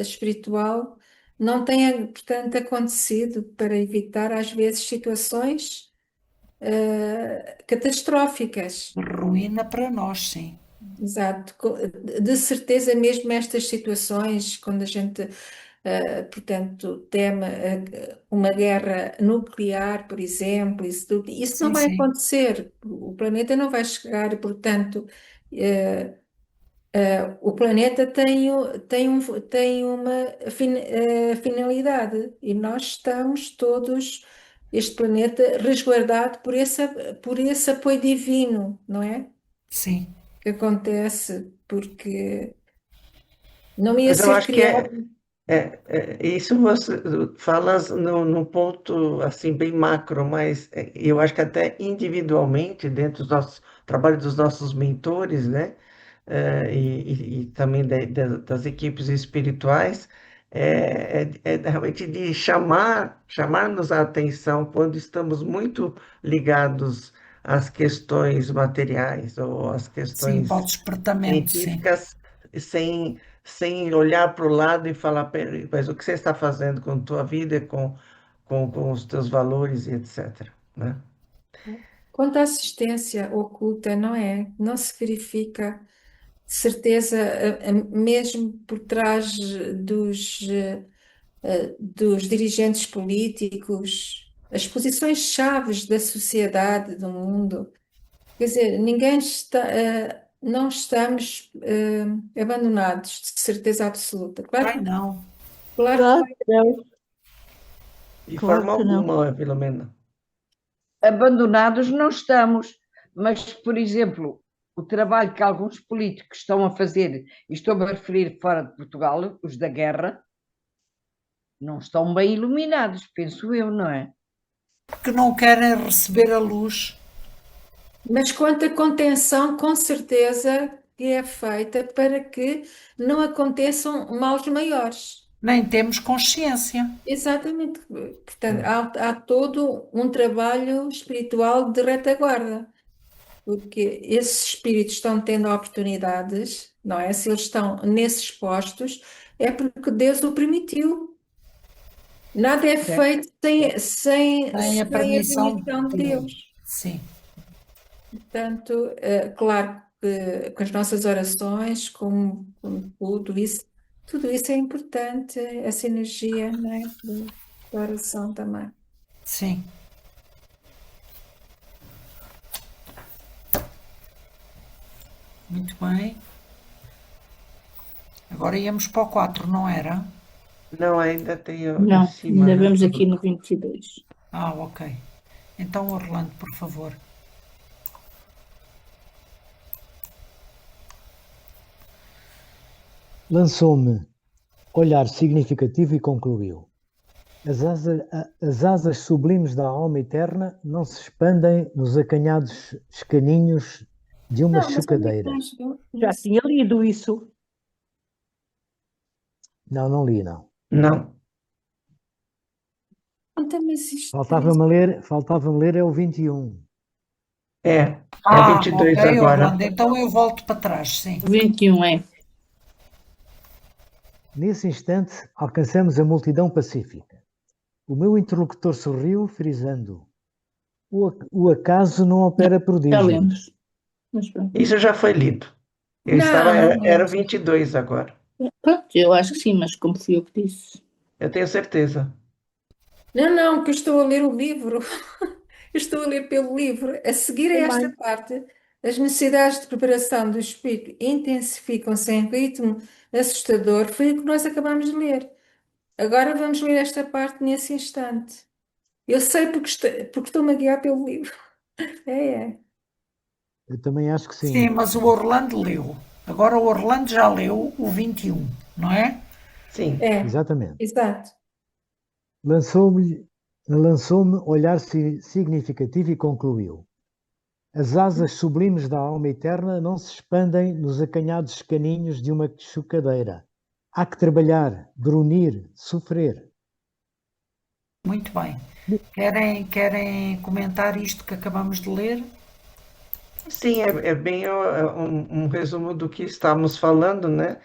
espiritual não tem, portanto, acontecido para evitar, às vezes, situações, catastróficas. ruína para nós, sim. Exato. De certeza, mesmo estas situações, quando a gente, portanto, teme uma guerra nuclear, por exemplo, isso não Sim, vai sim, acontecer. O planeta não vai chegar, portanto, eh, o planeta tem uma finalidade e nós estamos todos, este planeta, resguardado por esse apoio divino, não é? sim. Que acontece porque não ia Mas eu ser acho que criado. isso você fala num ponto assim bem macro, mas eu acho que até individualmente, dentro do nosso trabalho dos nossos mentores, né, e também das equipes espirituais, é realmente de chamar-nos a atenção quando estamos muito ligados às questões materiais ou às Sim, para o questões despertamento, sim. científicas sem olhar para o lado e falar: "Peraí, mas o que você está fazendo com a tua vida, com os teus valores e etc." Né? Quanto à assistência oculta, não é? Não se verifica de certeza, mesmo por trás dos dirigentes políticos, as posições chaves da sociedade, do mundo. Quer dizer, não estamos abandonados, de certeza absoluta. Claro, Ai, não. claro que Claro que não, De claro forma que não. alguma, Filomena. Abandonados não estamos, mas, por exemplo, o trabalho que alguns políticos estão a fazer, e estou-me a referir fora de Portugal, os da guerra, não estão bem iluminados, penso eu, não é? Porque não querem receber a luz. Mas quanto à contenção, com certeza que é feita para que não aconteçam males maiores. Nem temos consciência. Exatamente. Portanto, há todo um trabalho espiritual de retaguarda, porque esses espíritos estão tendo oportunidades, não é? Se eles estão nesses postos, é porque Deus o permitiu. Nada é feito Tem a sem a permissão permissão de de Deus. Deus. Sim, Portanto, claro que com as nossas orações, com tudo isso é importante, essa energia, não é? Da oração também. sim. Muito bem. Agora íamos para o 4, não era? Não, ainda tem em Não, cima, ainda né? vamos aqui no 22. Ah, ok. Então, Orlando, por favor. Lançou-me olhar significativo e concluiu. As asas sublimes da alma eterna não se expandem nos acanhados escaninhos de uma Não, mas onde é que chocadeira. nós Já tinha lido isso. Não li, não. Não. Então, mas isto Faltava-me ler é o 21. É Ah, 22 ok, agora. Orlando. Então eu volto para trás, sim. 21 é. Nesse instante, alcançamos a multidão pacífica. O meu interlocutor sorriu, frisando: o acaso não opera Já prodígios. lemos. Mas pronto. Isso já foi lido. Não, Era 22 agora. Pronto, eu acho que sim, mas como fui eu que disse. Eu tenho certeza. não, que eu estou a ler o livro. Eu estou a ler pelo livro. A seguir a esta Também. parte, as necessidades de preparação do espírito intensificam-se em ritmo assustador. Foi o que nós acabamos de ler. Agora vamos ler esta parte nesse instante. Eu sei porque estou-me a guiar pelo livro. É. Eu também acho que sim. Sim, mas o Orlando leu. Agora o Orlando já leu o 21, não é? Sim. Exatamente. Exato. Lançou-me olhar significativo e concluiu. As asas sublimes da alma eterna não se expandem nos acanhados escaninhos de uma chocadeira. Há que trabalhar, grunir, sofrer. Muito bem. Querem comentar isto que acabamos de ler? Sim, é bem um resumo do que estamos falando, né?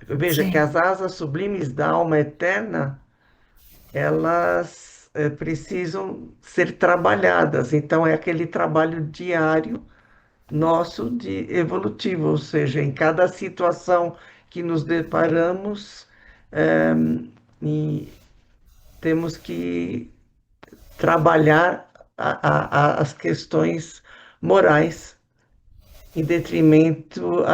Veja Sim, que as asas sublimes da alma eterna, elas precisam ser trabalhadas. Então, é aquele trabalho diário nosso de evolutivo, ou seja, em cada situação que nos deparamos, eh, e temos que trabalhar as questões morais em detrimento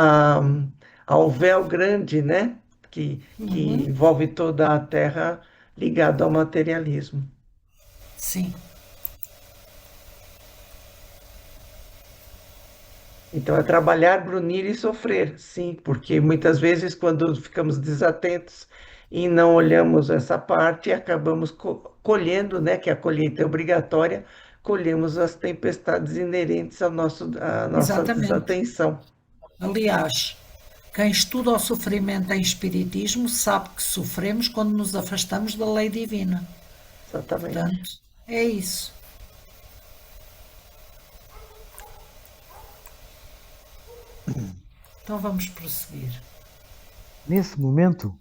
ao véu grande, né? Que envolve toda a Terra ligado ao materialismo. sim. Então, é trabalhar, brunir e sofrer, sim, porque muitas vezes, quando ficamos desatentos e não olhamos essa parte, acabamos colhendo, né, que a colheita é obrigatória, colhemos as tempestades inerentes à nossa Exatamente. desatenção. Aliás, quem estuda o sofrimento em espiritismo sabe que sofremos quando nos afastamos da lei divina. Exatamente. Portanto, é isso. Então vamos prosseguir. Nesse momento,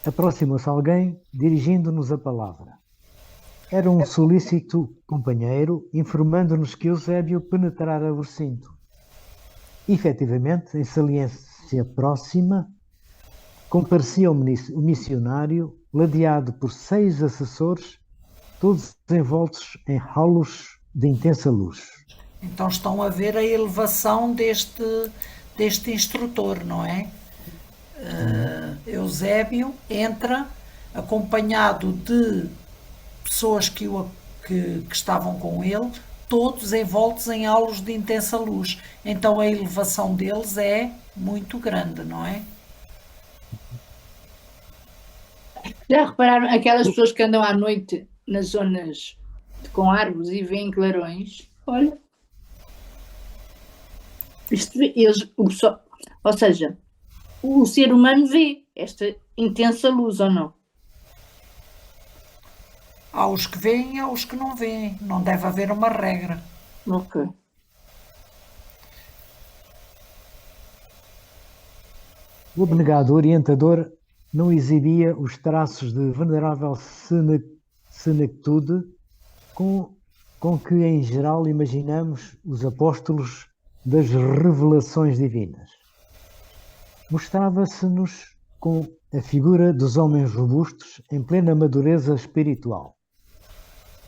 aproximou-se alguém, dirigindo-nos a palavra. Era um solícito companheiro, informando-nos que Eusébio penetrara o recinto. Efetivamente, em saliência próxima, comparecia o missionário, ladeado por 6 assessores, todos envoltos em halos de intensa luz. Então estão a ver a elevação deste instrutor, não é? Eusébio entra acompanhado de pessoas que estavam com ele, todos envoltos em halos de intensa luz. Então a elevação deles é muito grande, não é? Já repararam aquelas pessoas que andam à noite nas zonas com árvores e veem clarões? Olha. Ou seja, o ser humano vê. esta intensa luz, ou não? Há os que veem e há os que não veem. Não deve haver uma regra. Ok. O abnegado orientador não exibia os traços de venerável senectude com que, em geral, imaginamos os apóstolos das revelações divinas. Mostrava-se-nos com a figura dos homens robustos em plena madureza espiritual.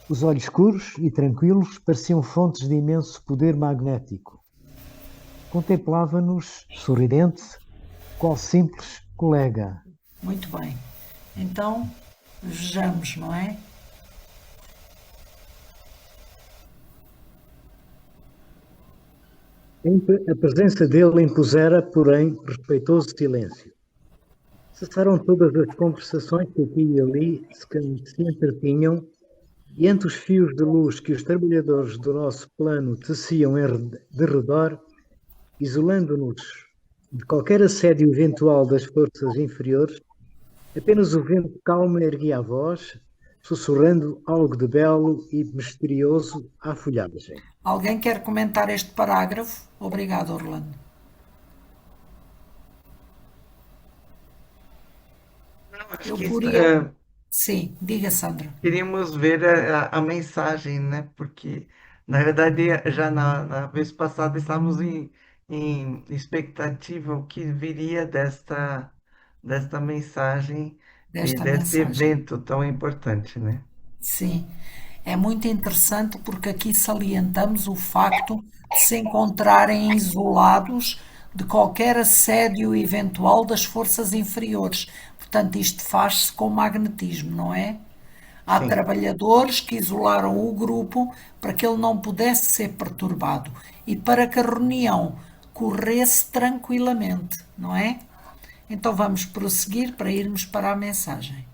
Os olhos escuros e tranquilos pareciam fontes de imenso poder magnético. Contemplava-nos, sorridente, qual simples colega. Muito bem. Então, vejamos, não é? A presença dele impusera, porém, respeitoso silêncio. Cessaram todas as conversações que aqui e ali se entretinham, e entre os fios de luz que os trabalhadores do nosso plano teciam de redor, isolando-nos de qualquer assédio eventual das forças inferiores, apenas o vento calmo erguia a voz, sussurrando algo de belo e misterioso à folhagem. Alguém quer comentar este parágrafo? Obrigado, Orlando. Acho Eu que poria. Sim, diga, Sandra. queríamos ver a mensagem, né? Porque, na verdade, já na vez passada estávamos em expectativa o que viria desta mensagem e Desta desse mensagem. evento tão importante, né? Sim, é muito interessante porque aqui salientamos o facto de se encontrarem isolados de qualquer assédio eventual das forças inferiores. Portanto, isto faz-se com magnetismo, não é? Há Sim, trabalhadores que isolaram o grupo para que ele não pudesse ser perturbado e para que a reunião corresse tranquilamente, não é? Então vamos prosseguir para irmos para a mensagem.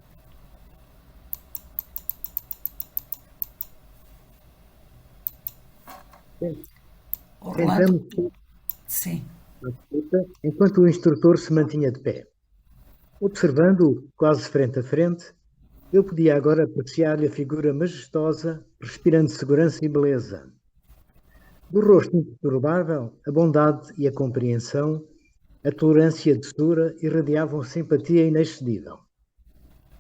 Orlando, Sentamos sim. enquanto o instrutor se mantinha de pé. Observando-o quase frente a frente, eu podia agora apreciar-lhe a figura majestosa, respirando segurança e beleza. Do rosto imperturbável, a bondade e a compreensão, a tolerância e a doçura irradiavam simpatia inexcedível.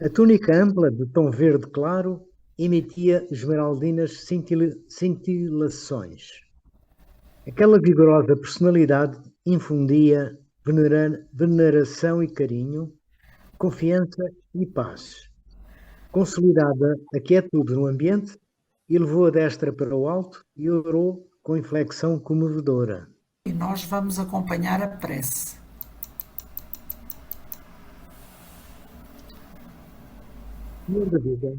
A túnica ampla, de tom verde claro, emitia esmeraldinas cintilações. Aquela vigorosa personalidade infundia veneração e carinho, confiança e paz. Consolidada a quietude no ambiente, elevou a destra para o alto e orou com inflexão comovedora. E nós vamos acompanhar a prece. Senhor da vida,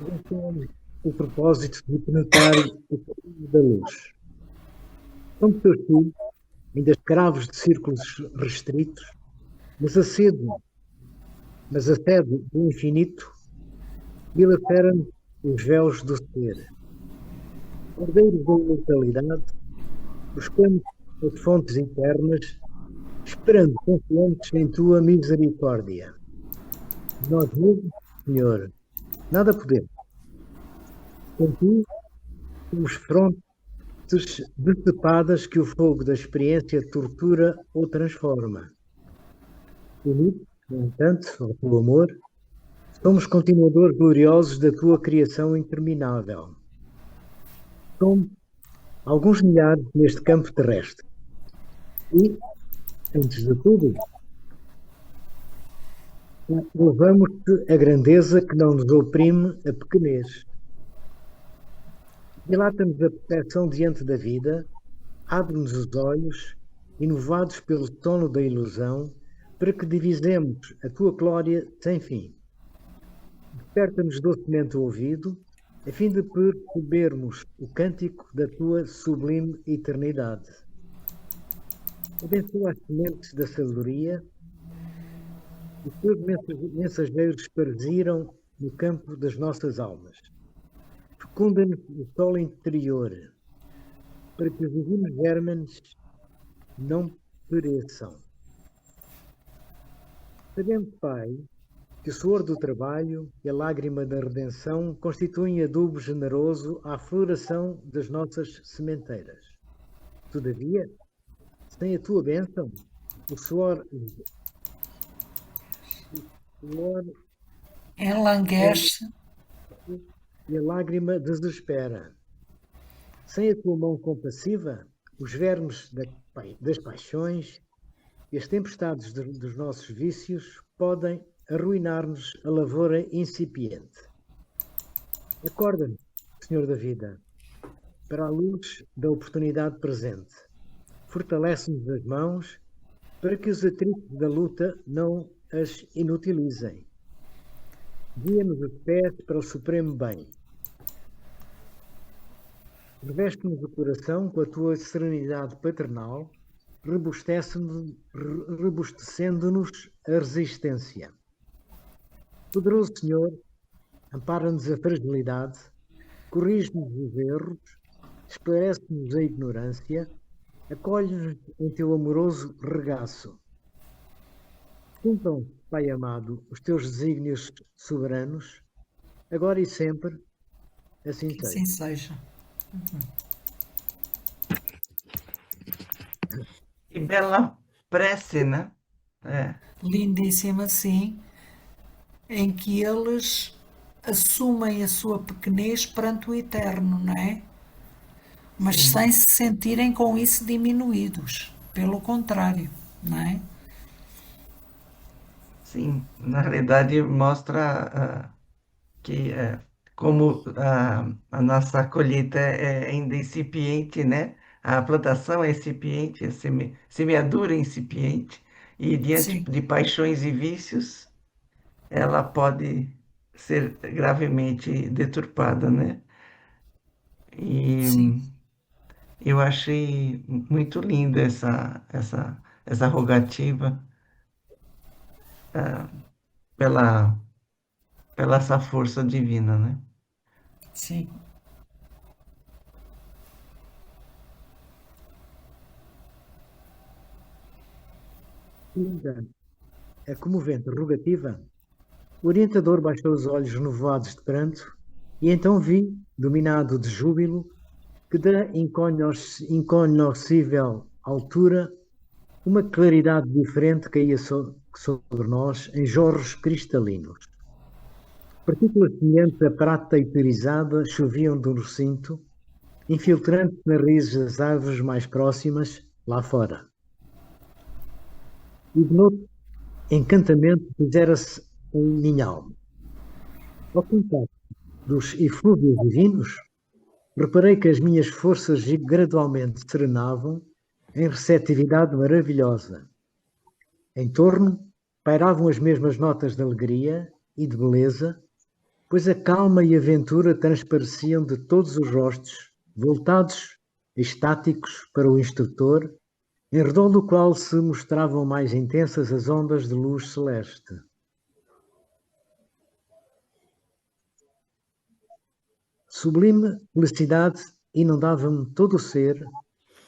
abençoa-nos o propósito de penetrar o caminho da luz. Somos teus filhos, ainda escravos de círculos restritos, mas a sede do infinito dilacera-nos os véus do ser. Herdeiros da imortalidade, buscamos as fontes eternas, esperando confiantes em tua misericórdia. Nós mesmos, Senhor, nada podemos. Contigo, somos frontes decepadas que o fogo da experiência tortura ou transforma. Unidos, no entanto, ao teu amor, somos continuadores gloriosos da tua criação interminável. Somos alguns milhares neste campo terrestre. E, antes de tudo, louvamos-te a grandeza que não nos oprime a pequenez. Dilata-nos a percepção diante da vida, abre-nos os olhos, inovados pelo sono da ilusão, para que divisemos a tua glória sem fim. Desperta-nos docemente o ouvido, a fim de percebermos o cântico da tua sublime eternidade. Abençoa as sementes da sabedoria. Os teus mensageiros esparziram no campo das nossas almas. Fecunda-nos o sol interior, para que os divinos germes não pereçam. Sabendo, Pai, que o suor do trabalho e a lágrima da redenção constituem adubo generoso à floração das nossas sementeiras. Todavia, sem a tua bênção, o suor Enlanguesce, e a lágrima desespera. Sem a tua mão compassiva, os vermes das paixões e as tempestades dos nossos vícios podem arruinar-nos a lavoura incipiente. Acorda-nos, Senhor da vida, para a luz da oportunidade presente. Fortalece-nos as mãos para que os atritos da luta não as inutilizem. Guia-nos os pés para o supremo bem. Reveste-nos o coração com a tua serenidade paternal, robustecendo-nos a resistência. Poderoso Senhor, ampara-nos a fragilidade, corrige-nos os erros, esclarece-nos a ignorância, acolhe-nos em teu amoroso regaço. Cumpram, Pai amado, os teus desígnios soberanos, agora e sempre, assim que seja. assim seja. Que bela prece, né? Lindíssima, sim, em que eles assumem a sua pequenez perante o eterno, não é? Mas Sim, sem se sentirem com isso diminuídos. Pelo contrário, não é? sim. Na realidade, mostra que como a nossa colheita é ainda incipiente, né? A plantação é incipiente, a semeadura é incipiente, e diante Sim, de paixões e vícios, ela pode ser gravemente deturpada, né? E sim, eu achei muito linda essa rogativa pela, pela essa força divina, né? sim. Linda, a comovente rogativa, o orientador baixou os olhos renovados de pranto e então vi, dominado de júbilo, que da incognoscível altura uma claridade diferente caía sobre nós em jorros cristalinos. Partículas semelhantes a prata eterizada choviam do recinto, infiltrando-se nas raízes das árvores mais próximas, lá fora. E de novo, encantamento fizera-se em minha alma. Ao contacto dos eflúvios divinos, reparei que as minhas forças gradualmente serenavam em receptividade maravilhosa. Em torno pairavam as mesmas notas de alegria e de beleza, pois a calma e a aventura transpareciam de todos os rostos, voltados, estáticos, para o instrutor, em redor do qual se mostravam mais intensas as ondas de luz celeste. Sublime felicidade inundava-me todo o ser,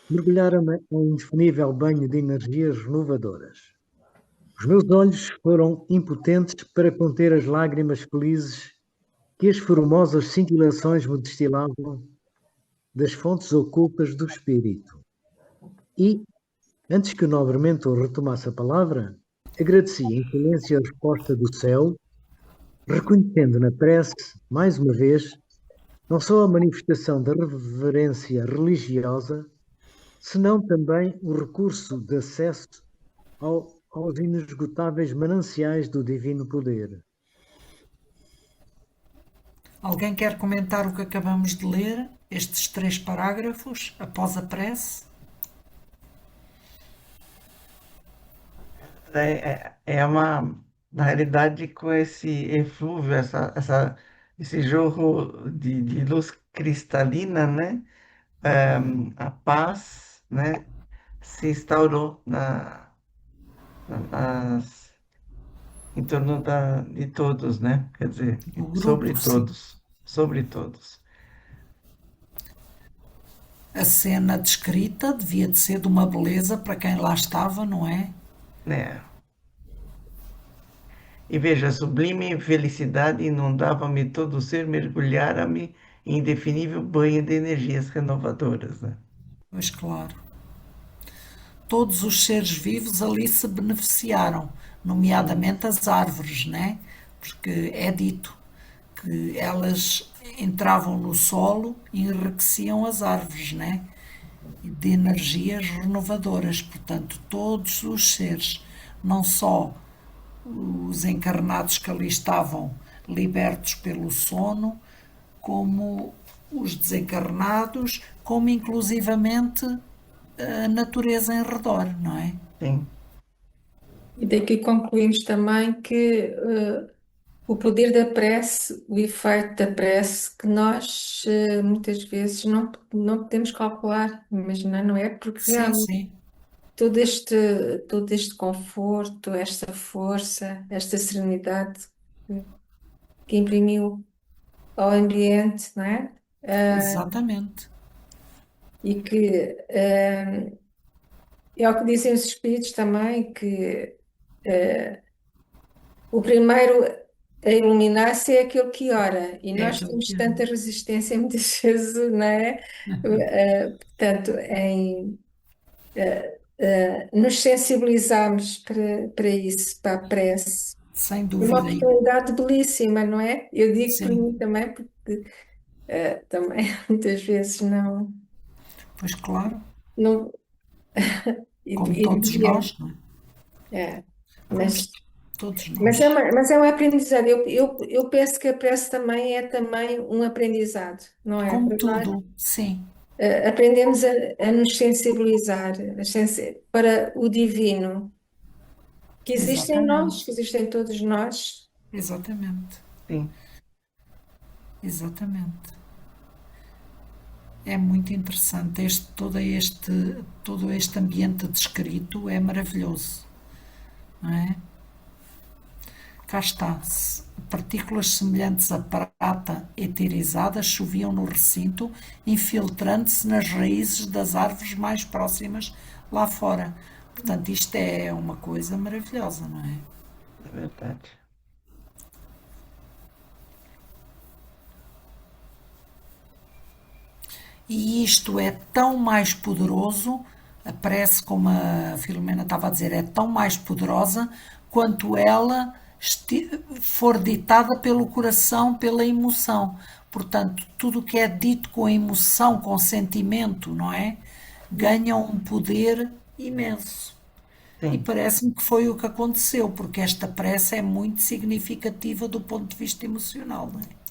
mergulhara-me em um indefinível banho de energias renovadoras. Os meus olhos foram impotentes para conter as lágrimas felizes que as formosas cintilações me destilavam das fontes ocultas do espírito. E, antes que nobremente eu retomasse a palavra, agradeci em silêncio a resposta do céu, reconhecendo na prece, mais uma vez, não só a manifestação da reverência religiosa, senão também o recurso de acesso aos inesgotáveis mananciais do divino poder. Alguém quer comentar o que acabamos de ler? Estes 3 parágrafos, após a prece? Na realidade, com esse eflúvio, esse jorro de luz cristalina, né? A paz, né? Se instaurou nas, em torno de todos, né? Quer dizer, O grupo, sim. sobre todos. A cena descrita devia de ser de uma beleza para quem lá estava, não é? Né? E veja, a sublime felicidade inundava-me todo o ser, mergulhara-me em indefinível banho de energias renovadoras, né? Pois claro. Todos os seres vivos ali se beneficiaram, nomeadamente as árvores, né? Porque é dito que elas entravam no solo e enriqueciam as árvores, né? De energias renovadoras. Portanto, todos os seres, não só os encarnados que ali estavam libertos pelo sono, como os desencarnados, como inclusivamente a natureza em redor, não é? Sim, E daqui concluímos também que o poder da prece, o efeito da prece, que nós muitas vezes não podemos calcular, imaginar, não é? Porque Sim, realmente sim, todo este conforto, esta força, esta serenidade que imprimiu ao ambiente, não é? exatamente. E que é o que dizem os espíritos também, que o primeiro a iluminar-se é aquele que ora, e É nós aquilo temos que é. tanta resistência muitas vezes, não é? Portanto, em nos sensibilizarmos para isso, para a prece. Sem É uma dúvida. E, oportunidade belíssima, não é? Eu digo por sim, mim também, porque também muitas vezes pois claro, não como e todos devia, nós, não é? é, Como mas todos Mas nós. mas é um aprendizado. Eu penso que a prece também é também um aprendizado, não é? Como Para nós tudo, sim, aprendemos a nos sensibilizar para o divino, que existe em nós, exatamente, que existe em todos nós. exatamente, sim. exatamente. É muito interessante. Todo este ambiente descrito é maravilhoso, não é? Cá está. Partículas semelhantes a prata eterizada choviam no recinto, infiltrando-se nas raízes das árvores mais próximas lá fora. Portanto, isto é uma coisa maravilhosa, não é? É verdade. E isto é tão mais poderoso, a prece, como a Filomena estava a dizer, é tão mais poderosa quanto ela for ditada pelo coração, pela emoção. Portanto, tudo o que é dito com emoção, com sentimento, não é? Ganha um poder imenso. E Sim, parece-me que foi o que aconteceu, porque esta prece é muito significativa do ponto de vista emocional, não é?